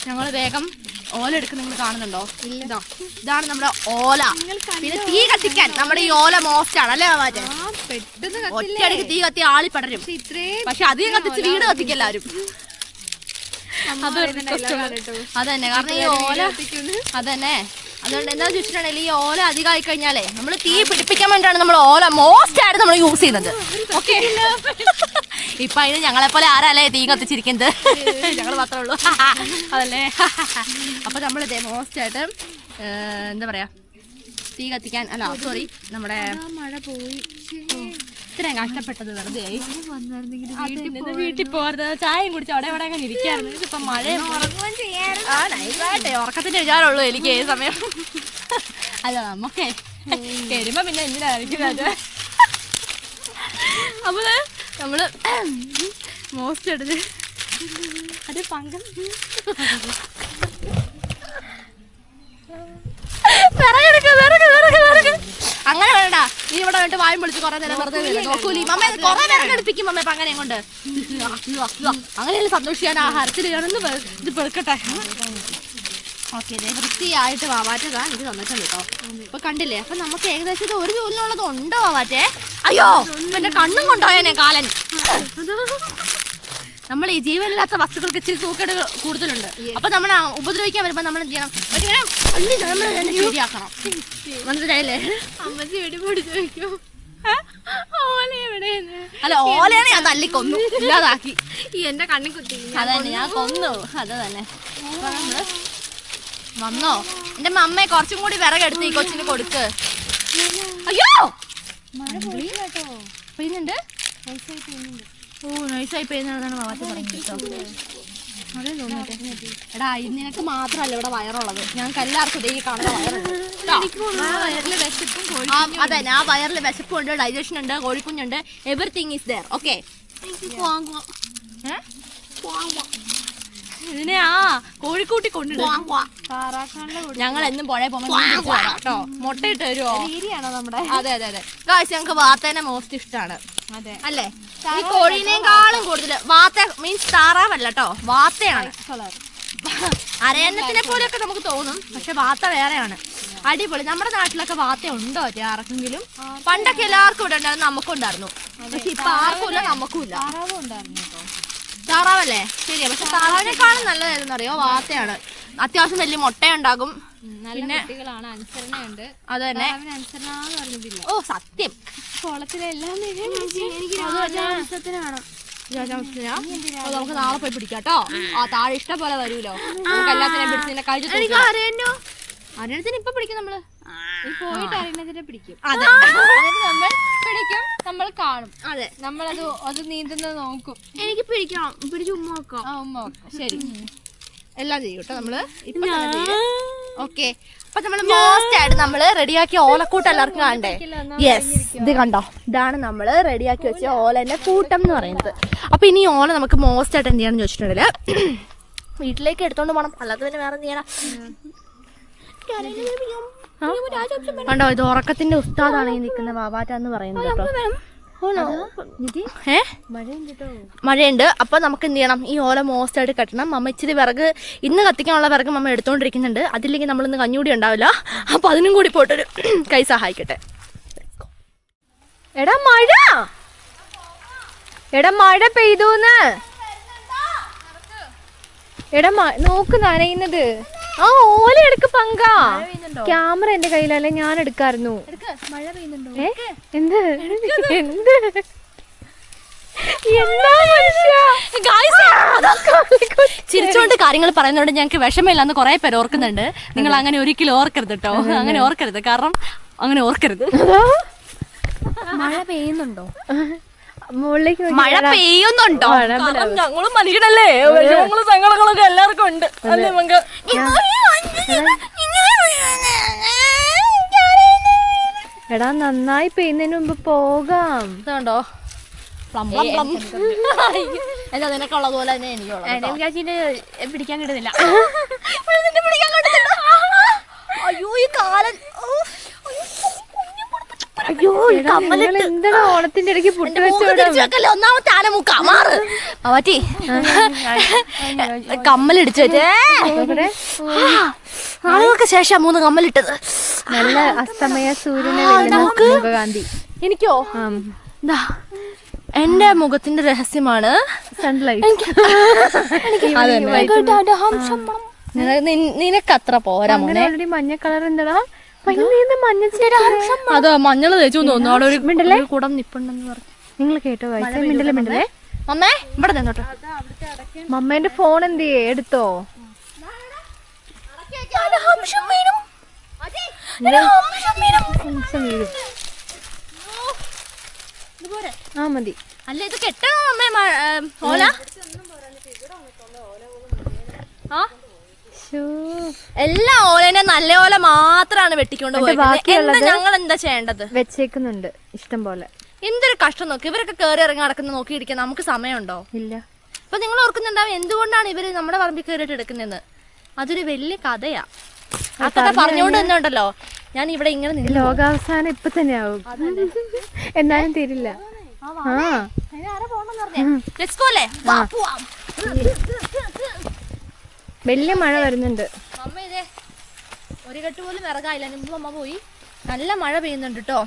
[SPEAKER 1] ഞങ്ങള് വേഗം ഓല എടുക്കുന്ന നിങ്ങൾ കാണുന്നുണ്ടോ? ഇതാണ് നമ്മുടെ ഓല. പിന്നെ തീ കത്തിക്കാൻ നമ്മുടെ ഈ ഓല മോസ്റ്റ് ആണ് അല്ലേ? ഒറ്റയടിക്ക് തീ കത്തി ആളി പടരും. പക്ഷെ അധികം കത്തിച്ച് വീട് കത്തിക്കെല്ലാരും. അതന്നെ കാരണം ഈ ഓല അതന്നെ. അതുകൊണ്ട് എന്താ ചോദിച്ചിട്ടുണ്ടെങ്കിൽ ഈ ഓല അധികമായി കഴിഞ്ഞാലേ നമ്മൾ തീ പിടിപ്പിക്കാൻ വേണ്ടിയാണ് നമ്മൾ ഓല മോസ്റ്റ് ആയിട്ട് നമ്മൾ യൂസ് ചെയ്യുന്നത്. ഓക്കെ ഇപ്പൊ അതിന് ഞങ്ങളെപ്പോലെ ആരല്ലേ തീ കത്തിച്ചിരിക്കുന്നത്? ഞങ്ങൾ മാത്രമേ ഉള്ളൂ അതല്ലേ. അപ്പൊ നമ്മളിതേ മോസ്റ്റ് ആയിട്ട് എന്താ പറയാ തീ കത്തിക്കാൻ അല്ല സോറി നമ്മുടെ
[SPEAKER 2] മഴ പോയി.
[SPEAKER 1] ഇത്രയും കഷ്ടപ്പെട്ടത് വെറുതെ ആയി. വീട്ടിൽ പോരുന്നത് ചായയും കുടിച്ച് അവിടെ അവിടെ അങ്ങനെ ഇരിക്കായിരുന്നു. ഇപ്പൊ മഴയും നൈസായിട്ടേ ഉറക്കത്തിന്റെ വിചാരമുള്ളൂ എനിക്ക് ഏത് സമയം. അല്ല നമുക്കേ കരുമ്പോ പിന്നെ എന്തിനാ കഴിക്കുന്നത്? അപ്പൊ നമ്മള് മോസ്റ്റ് എടുത്ത് അത് പങ്കം അങ്ങനെ വേണ്ട. നീ ഇവിടെ വേണ്ട വായും വിളിച്ച് കുറെ നേരം വെറുതെ നോക്കൂലി മമ്മ കുറെ നേരം എടുപ്പിക്കും മമ്മ. അപ്പൊ അങ്ങനെ കൊണ്ട് അങ്ങനെയല്ല സന്തോഷിക്കാൻ ആഹാരത്തിൽ ഞാനൊന്ന് ഇത് പെറുക്കട്ടെ. ഓക്കെ ഇതേ വൃത്തിയായിട്ട് വാവാറ്റതാ എനിക്ക് തന്നിട്ടുണ്ട് കേട്ടോ. ഇപ്പൊ കണ്ടില്ലേ? അപ്പൊ നമുക്ക് ഏകദേശം ഇത് ഒരു ജോലിനുള്ളത് ഉണ്ടോ വാവാറ്റേ? അയ്യോ എന്റെ കണ്ണും കൊണ്ടുപോയാനെ കാലൻ. നമ്മൾ ഈ ജീവനില്ലാത്ത വസ്തുക്കൾക്ക് ഇച്ചിരി തൂക്കേട് കൂടുതലുണ്ട്. അപ്പൊ നമ്മൾ ഉപദ്രവിക്കാൻ വരുമ്പോ നമ്മൾ എന്ത് ചെയ്യണം? ശരിയാക്കണം. മനസ്സിലായില്ലേ?
[SPEAKER 2] അമ്മച്ചി വെടി പൊടിച്ചു വയ്ക്കും.
[SPEAKER 1] അല്ല ഓലയാണ് ഞാൻ തല്ലിക്കൊന്നു ഇല്ലാതാക്കി.
[SPEAKER 2] ഈ എന്റെ കണ്ണി കുത്തി
[SPEAKER 1] അതന്നെ ഞാൻ കൊന്നു. അത് തന്നെ നമ്മള് വന്നോ? എന്റെ മമ്മയെ കുറച്ചും കൂടി വിറകെടുത്ത് ഈ കൊച്ചിന് കൊടുക്ക്. അയ്യോ പെയ്യുന്നുണ്ട്. ഓ നൈസായി പെയ്യുന്നതാണ് മാമാച്ച പറഞ്ഞിട്ടോ. അതേ തോന്നിട്ടെ. എടാ നിനക്ക് മാത്രമല്ല ഇവിടെ വയറുള്ളത്, ഞങ്ങൾക്ക് എല്ലാവർക്കും ഇതേ കാണുന്ന വയറുണ്ട്. അതെ ആ വയറിൽ വിശപ്പുണ്ട്, ഡൈജഷൻ ഉണ്ട്, കോഴിക്കുഞ്ഞുണ്ട്, എവറിത്തിങ് ഈസ് ദെയർ. ഓക്കെ ഇതിനെ കോഴിക്കൂട്ടി കൊണ്ടിടും. ഞങ്ങൾ എന്നും പുഴയെ പോകുമ്പോ കേട്ടോ മുട്ടയിട്ട് വരുമോ?
[SPEAKER 2] നമ്മുടെ
[SPEAKER 1] അതെ അതെ അതെ ഗായ്സ് ഞങ്ങൾക്ക് വാർത്തേനെ മോസ്റ്റ് ഇഷ്ടമാണ്. അല്ലേ? ഈ കോഴീനേക്കാളും കൂടുതൽ വാത്ത മീൻസ് താറാവല്ല കേട്ടോ, വാത്തയാണ്. അരയന്നത്തിനെ പോലെയൊക്കെ നമുക്ക് തോന്നും, പക്ഷെ വാത്ത വേറെയാണ്. അടിപൊളി. നമ്മുടെ നാട്ടിലൊക്കെ വാത്ത ഉണ്ടോ ആർക്കെങ്കിലും? പണ്ടൊക്കെ എല്ലാവർക്കും ഇവിടെ ഉണ്ടായിരുന്നു, നമുക്കും ഉണ്ടായിരുന്നു. പക്ഷെ ഇപ്പൊ ആർക്കും ഇല്ല, നമുക്കും ഇല്ല. താറാവല്ലേ? ശരിയാ. പക്ഷെ താറാവിനേക്കാളും നല്ലതായിരുന്നു അറിയോ, വാത്തയാണ്. അത്യാവശ്യം വലിയ മുട്ടയുണ്ടാകും. പിന്നെ അത് തന്നെ. ഓ സത്യം, നമുക്ക് നാളെ പോയി പിടിക്കാം കേട്ടോ. ആ താഴെ ഇഷ്ടം പോലെ വരൂലോ, നമുക്ക് എല്ലാത്തിനെയും പിടിച്ച് കഴിച്ചു. അരയണത്തിന് ഇപ്പൊ പിടിക്കും നമ്മള്,
[SPEAKER 2] പോയിട്ട് അരയണത്തിനെ പിടിക്കും.
[SPEAKER 1] അതെ,
[SPEAKER 2] നമ്മൾ പിടിക്കും, നമ്മൾ കാണും.
[SPEAKER 1] അതെ,
[SPEAKER 2] നമ്മളത് നീന്തുന്നത് നോക്കും.
[SPEAKER 1] എനിക്ക് പിടിക്കണം, പിടിച്ച് ഉമ്മ വെക്കാം.
[SPEAKER 2] ഉമ്മ വെക്കാം.
[SPEAKER 1] ശരി, എല്ലാം ചെയ്യും കേട്ടോ നമ്മള്. ഓക്കെ, അപ്പൊ നമ്മള് മോസ്റ്റ് ആയിട്ട് നമ്മള് റെഡിയാക്കിയ ഓലക്കൂട്ടം എല്ലാവർക്കും കാണണ്ടേ? യെസ്, ഇത് കണ്ടോ, ഇതാണ് നമ്മള് റെഡിയാക്കി വെച്ച ഓലന്റെ കൂട്ടം എന്ന് പറയുന്നത്. അപ്പൊ ഇനി ഓല നമുക്ക് മോസ്റ്റ് ആയിട്ട് എന്ത് ചെയ്യാന്ന് ചോദിച്ചിട്ടുണ്ടെങ്കില് വീട്ടിലേക്ക് എടുത്തോണ്ട് പോകണം, അല്ലാതെ പിന്നെ വേറെ എന്ത് ചെയ്യണം? കണ്ടോ, ഇത് ഉറക്കത്തിന്റെ ഉസ്താദാണ് ഈ നിൽക്കുന്ന വാവാറ്റ എന്ന് പറയുന്നത് കേട്ടോ. മഴയുണ്ട്. അപ്പൊ നമുക്ക് എന്ത് ചെയ്യണം, ഈ ഓല മോസ്റ്റ് ആയിട്ട് കെട്ടണം. മമ്മ ഇച്ചിരി വിറക്, ഇന്ന് കത്തിക്കാനുള്ള വിറക് മമ്മ എടുത്തോണ്ടിരിക്കുന്നുണ്ട്. അതില്ലെങ്കിൽ നമ്മളിന്ന് കഞ്ഞൂടി ഉണ്ടാവില്ല. അപ്പൊ അതിനും കൂടി പോയിട്ടൊരു കൈ സഹായിക്കട്ടെ.
[SPEAKER 2] എടാ മഴ പെയ്തൂന്ന്. എടാ നോക്ക് നനയുന്നത്. ആ ഓല എടുക്ക് പങ്കാ. ക്യാമറ എന്റെ കയ്യിലല്ലേ, ഞാൻ എടുക്കായിരുന്നു.
[SPEAKER 1] മഴ പെയ്യുന്നുണ്ടോ?
[SPEAKER 2] എന്ത്
[SPEAKER 1] ചിരിച്ചോണ്ട് കാര്യങ്ങൾ പറയുന്നതുകൊണ്ട് ഞങ്ങൾക്ക് വിഷമില്ലാന്ന് കുറെ പേര് ഓർക്കുന്നുണ്ട്. നിങ്ങൾ അങ്ങനെ ഒരിക്കലും ഓർക്കരുത് കേട്ടോ, അങ്ങനെ ഓർക്കരുത്. കാരണം അങ്ങനെ ഓർക്കരുത്.
[SPEAKER 2] മഴ പെയ്യുന്നുണ്ടോ?
[SPEAKER 1] മഴ പെയ്യുന്നുണ്ടോ? ഞങ്ങളും മനുഷ്യനല്ലേ, വിഷമങ്ങളും സങ്കടങ്ങളൊക്കെ എല്ലാവർക്കും ഉണ്ട് അല്ലേ? നമുക്ക്
[SPEAKER 2] എടാ നന്നായി പെയ്യുന്നതിന് മുമ്പ് പോകാം.
[SPEAKER 1] ഇതുണ്ടോ എന്താ നിനക്കുള്ളത് പോലെ തന്നെ എനിക്കുള്ളത്. പിടിക്കാൻ കിട്ടുന്നില്ല. അയ്യോ ഈ കാലൻ. അയ്യോ
[SPEAKER 2] എന്താണ് ഓണത്തിന്റെ ഇടയ്ക്ക് പുട്ട് വെച്ചോടല്ലേ?
[SPEAKER 1] ഒന്നാമത്തെ ആനമുക്ക മാറ് മാറ്റി കമ്മലിടിച്ചു വെച്ചേ. ആളുകൾക്ക് ശേഷം 3 കമ്മലിട്ടത്.
[SPEAKER 2] നല്ല അസ്തമയ സൂര്യനെ മുഖകാന്തി.
[SPEAKER 1] എനിക്കോ? എന്താ എന്റെ മുഖത്തിന്റെ രഹസ്യമാണ്
[SPEAKER 2] സൺലൈറ്റ്.
[SPEAKER 1] നിനക്കത്ര പോരാ മോനെ.
[SPEAKER 2] മഞ്ഞ കളർ എന്താടാ?
[SPEAKER 1] അതോ മഞ്ഞള് തേച്ചു തോന്നുന്നു. അവിടെ ഒരു കുടം നിപ്പുണ്ടെന്ന് പറഞ്ഞു.
[SPEAKER 2] നിങ്ങൾ കേട്ടോ? മിണ്ടല്ലേ
[SPEAKER 1] മമ്മേ ഇവിടെ നിന്നോട്ടോ.
[SPEAKER 2] മമ്മേന്റെ ഫോൺ എന്ത് ചെയ്യേ? എടുത്തോ? ആ മതി.
[SPEAKER 1] അല്ല ഇത് കെട്ടോ അമ്മേ ഓല? എല്ലാ ഓലേനെ നല്ല ഓല മാത്രാണ് വെട്ടിക്കൊണ്ട് പോയത്. ഞങ്ങൾ എന്താ ചെയ്യേണ്ടത്?
[SPEAKER 2] വെച്ചേക്കുന്നുണ്ട് ഇഷ്ടം പോലെ.
[SPEAKER 1] എന്തൊരു കഷ്ടം നോക്കി, ഇവരൊക്കെ കയറി ഇറങ്ങി നടക്കുന്ന നോക്കിയിരിക്കാൻ നമുക്ക് സമയമുണ്ടോ?
[SPEAKER 2] ഇല്ല.
[SPEAKER 1] അപ്പൊ നിങ്ങൾ ഓർക്കുന്നുണ്ടാവും എന്തുകൊണ്ടാണ് ഇവര് നമ്മുടെ പറമ്പിൽ കയറിയിട്ട് എടുക്കുന്നതെന്ന്. അതൊരു വലിയ കഥയാ. ആ കഥ പറഞ്ഞുകൊണ്ട് തന്നെ ഉണ്ടല്ലോ ഞാൻ ഇവിടെ ഇങ്ങനെ നിന്ന്.
[SPEAKER 2] ലോകാവസാനം ഇപ്പൊ തന്നെ ആവും, എന്നാലും തീരില്ല. വലിയ മഴ വരുന്നുണ്ട്.
[SPEAKER 1] അമ്മ ഇതേ ഒരു കെട്ട് പോലും ഇറങ്ങായില്ല. മുമ്പ് അമ്മ പോയി. നല്ല മഴ പെയ്യുന്നുണ്ട് കേട്ടോ.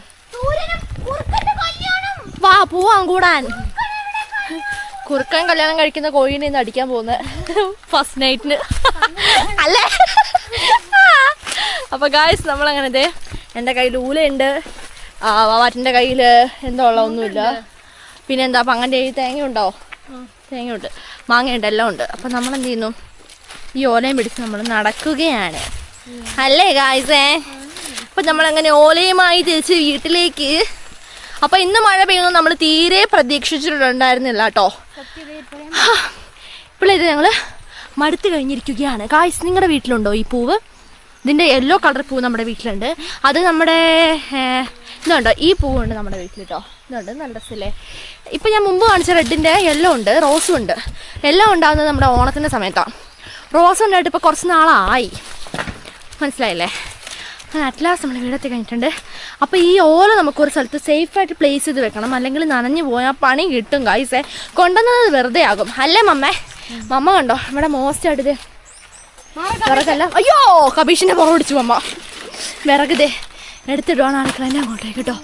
[SPEAKER 1] വാ പോവാൻ കൂടാൻ. കുറുക്കൻ കല്യാണം കഴിക്കുന്ന കോഴീനെ ഇന്ന് അടിക്കാൻ പോകുന്നത് ഫസ്റ്റ് നൈറ്റിന് അല്ലേ? അപ്പൊ ഗായ്സ് നമ്മളങ്ങനെ ഇതേ എൻ്റെ കയ്യിൽ ഊലയുണ്ട്, വാവാറ്റിൻ്റെ കയ്യിൽ എന്തോ ഉള്ള ഒന്നുമില്ല. പിന്നെ എന്താ പങ്ങൻ്റെ കയ്യിൽ തേങ്ങ ഉണ്ടോ? തേങ്ങയുണ്ട്, മാങ്ങയുണ്ട്, എല്ലാം ഉണ്ട്. അപ്പം നമ്മളെന്ത് ചെയ്യുന്നു, ഈ ഓലയും പിടിച്ച് നമ്മൾ നടക്കുകയാണ് അല്ലേ ഗായ്സേ? അപ്പം നമ്മളങ്ങനെ ഓലയുമായി തിരിച്ച് വീട്ടിലേക്ക്. അപ്പം ഇന്ന് മഴ പെയ്യുന്നു നമ്മൾ തീരെ പ്രതീക്ഷിച്ചിട്ടുണ്ടായിരുന്നില്ല കേട്ടോ. ഇപ്പോഴേത് ഞങ്ങൾ മടുത്ത് കഴിഞ്ഞിരിക്കുകയാണ് ഗായ്സ്. നിങ്ങളുടെ വീട്ടിലുണ്ടോ ഈ പൂവ്? ഇതിൻ്റെ യെല്ലോ കളർ പൂവ് നമ്മുടെ വീട്ടിലുണ്ട്. അത് നമ്മുടെ ഇതുണ്ടോ, ഈ പൂവുണ്ട് നമ്മുടെ വീട്ടിൽ കേട്ടോ. ഇതുണ്ട്, നല്ല രസമല്ലേ? ഇപ്പം ഞാൻ മുമ്പ് കാണിച്ച റെഡിൻ്റെ യെല്ലോ ഉണ്ട്, റോസും ഉണ്ട്. എല്ലാം ഉണ്ടാകുന്നത് നമ്മുടെ ഓണത്തിൻ്റെ സമയത്താണ്. റോസ് ഉണ്ടായിട്ട് ഇപ്പോൾ കുറച്ച് നാളായി, മനസ്സിലായില്ലേ? അറ്റ്ലാസ്റ്റ് നമ്മൾ വീടെത്തി കഴിഞ്ഞിട്ടുണ്ട്. അപ്പോൾ ഈ ഓല നമുക്കൊരു സ്ഥലത്ത് സേഫായിട്ട് പ്ലേസ് ചെയ്ത് വെക്കണം, അല്ലെങ്കിൽ നനഞ്ഞു പോയാൽ പണി കിട്ടും ഗൈസേ. കൊണ്ടുവന്നത് വെറുതെ ആകും അല്ലേ മമ്മേ? മമ്മ കണ്ടോ ഇവിടെ മോസ്റ്റായിട്ട് വിറകല്ല, അയ്യോ കബീഷിൻ്റെ പുറം പിടിച്ചു മമ്മ. വിറക് എടുത്തിടുവാണ് അടുക്കളേൻ്റെ അങ്ങോട്ടേക്ക് കേട്ടോ.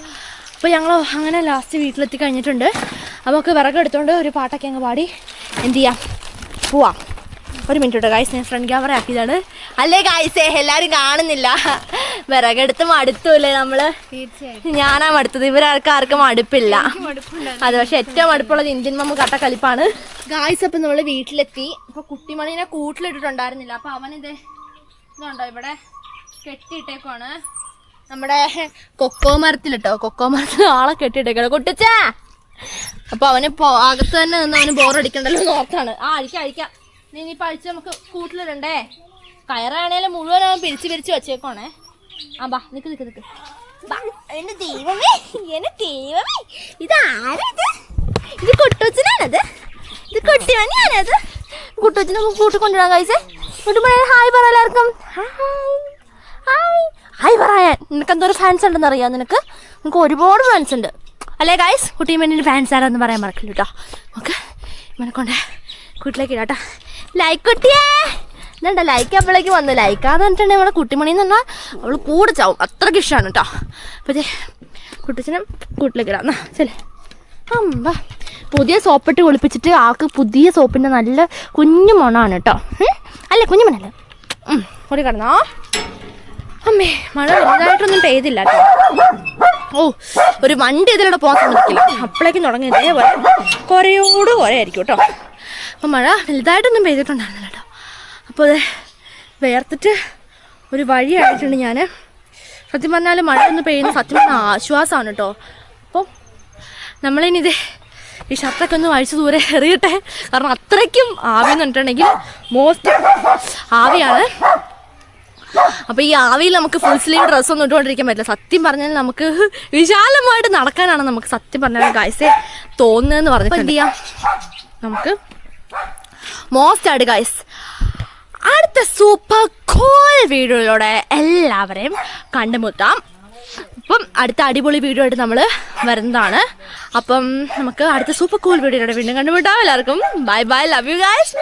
[SPEAKER 1] അപ്പോൾ ഞങ്ങൾ അങ്ങനെ ലാസ്റ്റ് വീട്ടിലെത്തി കഴിഞ്ഞിട്ടുണ്ട്. അപ്പോൾ ഒക്കെ വിറക് എടുത്തുകൊണ്ട് ഒരു പാട്ടൊക്കെ അങ്ങ് പാടി എന്ത് ചെയ്യാം, പോവാം. ഒരു മിനിറ്റ് കേട്ടോ ഗൈസ്, ഞാൻ ഫ്രണ്ട് ക്യാമറ ആക്കിയതാണ്. അല്ലേ ഗൈസേ, എല്ലാവരും കാണുന്നില്ല. വിറകെടുത്ത് മടുത്തൂല്ലേ നമ്മള്? ഞാനാ മടുത്തത്, ഇവരാർക്കും മടുപ്പില്ല. അത് പക്ഷെ ഏറ്റവും മടുപ്പുള്ളത് ഇന്ത്യൻ മമ്മ കട്ട കളിപ്പാണ് ഗായ്സ്. അപ്പം നമ്മൾ വീട്ടിലെത്തി. അപ്പോൾ കുട്ടിമണീനെ കൂട്ടിലിട്ടിട്ടുണ്ടായിരുന്നില്ല. അപ്പോൾ അവനിതേ ഇതുണ്ടോ ഇവിടെ കെട്ടിയിട്ടേക്കുവാണ് നമ്മുടെ കൊക്കോ മരത്തിലിട്ടോ. കൊക്കോ മരത്തിൽ ആളെ കെട്ടിയിട്ടേക്കാണ് കുട്ടിച്ചാ. അപ്പോൾ അവന് അകത്ത് തന്നെ നിന്ന് അവന് ബോറടിക്കണ്ടല്ലോ നോർത്താണ്. അഴിക്കാം. ഇനിയിപ്പോൾ അഴിച്ച് നമുക്ക് കൂട്ടിലിടണ്ടേ. കയറാണേലും മുഴുവൻ അവൻ പിരിച്ച് വെച്ചേക്കോണേ. ബാ നിക്ക് എന്റെ ദൈവമേ, ഇതാരത്? ഇത് കുട്ടുവച്ചനാണത്, ഇത് കുട്ടിമണിയാണത്. കുട്ടുവച്ചനെ കൂട്ടിക്കൊണ്ടിടാൻ കഴിച്ചേ. കുട്ടിമണി ഹായ് പറ എല്ലാവർക്കും. ഹായ് പറയാൻ. നിനക്ക് എന്തോരം ഫാൻസ് ഉണ്ടെന്ന് അറിയാം? നിനക്ക് ഒരുപാട് ഫാൻസ് ഉണ്ട് അല്ലേ ഗൈസ്? കുട്ടിമണിൻ്റെ ഫാൻസ് ആരാന്ന് പറയാൻ മറക്കില്ല കേട്ടോ. ഓക്കെ ഇവനെ കൊണ്ട് വീട്ടിലേക്ക് ഇടാട്ടോ. ലൈക്ക് കുട്ടിയേ ഇതുണ്ടോ, ലൈക്ക് അപ്പോഴേക്ക് വന്നു. ലൈക്കാന്ന് പറഞ്ഞിട്ടുണ്ടെങ്കിൽ ഇവിടെ കുട്ടിമണി എന്ന് പറഞ്ഞാൽ അവൾ കൂടെ ചാവും, അത്രയ്ക്ക് ഇഷ്ടമാണ് കേട്ടോ. അപ്പോൾ കുട്ടിച്ചനും കൂട്ടിലേക്ക് ഇടാം ശരി. അമ്പ പുതിയ സോപ്പിട്ട് കുളിപ്പിച്ചിട്ട് ആൾക്ക് പുതിയ സോപ്പിൻ്റെ നല്ല കുഞ്ഞു മണമാണ് കേട്ടോ. അല്ലേ കുഞ്ഞു മണല്ലേ? ഓടി കിടന്നോ അമ്മേ. മഴ വലുതായിട്ടൊന്നും പെയ്തില്ല കേട്ടോ. ഒരു വണ്ടി ഇതിലൂടെ പോകാൻ സമ്മതിക്കില്ല. അപ്പോഴേക്കും തുടങ്ങി ഇതേപോലെ കുരയോട് കുരയായിരിക്കും കേട്ടോ. അപ്പം മഴ വലുതായിട്ടൊന്നും പെയ്തിട്ടുണ്ടായിരുന്നില്ല കേട്ടോ. അപ്പോൾ അത് വേർത്തിട്ട് ഒരു വഴിയായിട്ടുണ്ട് ഞാൻ. സത്യം പറഞ്ഞാൽ മഴ ഒന്ന് പെയ്യുന്ന സത്യം പറഞ്ഞാൽ ആശ്വാസമാണ് കേട്ടോ. അപ്പം നമ്മളിനിത് ഈ ഷർട്ടൊക്കെ ഒന്ന് വഴിച്ച് ദൂരെ എറിയട്ടെ. കാരണം അത്രയ്ക്കും ആവി എന്ന് പറഞ്ഞിട്ടുണ്ടെങ്കിൽ മോസ്റ്റ് ആവിയാണ്. അപ്പോൾ ഈ ആവിയിൽ നമുക്ക് ഫുൾ സ്ലീവ് ഡ്രസ്സൊന്നും ഇട്ടുകൊണ്ടിരിക്കാൻ പറ്റില്ല. സത്യം പറഞ്ഞാൽ നമുക്ക് വിശാലമായിട്ട് നടക്കാനാണ് നമുക്ക് സത്യം പറഞ്ഞാൽ ഗൈസേ തോന്നുന്നതെന്ന് പറഞ്ഞിട്ട് എന്ത് ചെയ്യാം നമുക്ക് മോസ്റ്റ് ആയിട്ട് ഗൈസ് അടുത്ത സൂപ്പർ കൂൾ വീഡിയോയിലൂടെ എല്ലാവരെയും കണ്ടുമുട്ടാം. അപ്പം അടുത്ത അടിപൊളി വീഡിയോ ആയിട്ട് നമ്മൾ വരുന്നതാണ്. അപ്പം നമുക്ക് അടുത്ത സൂപ്പർ കൂൾ വീഡിയോയിലൂടെ വീണ്ടും കണ്ടുമുട്ടാം. എല്ലാവർക്കും bye bye, love you guys.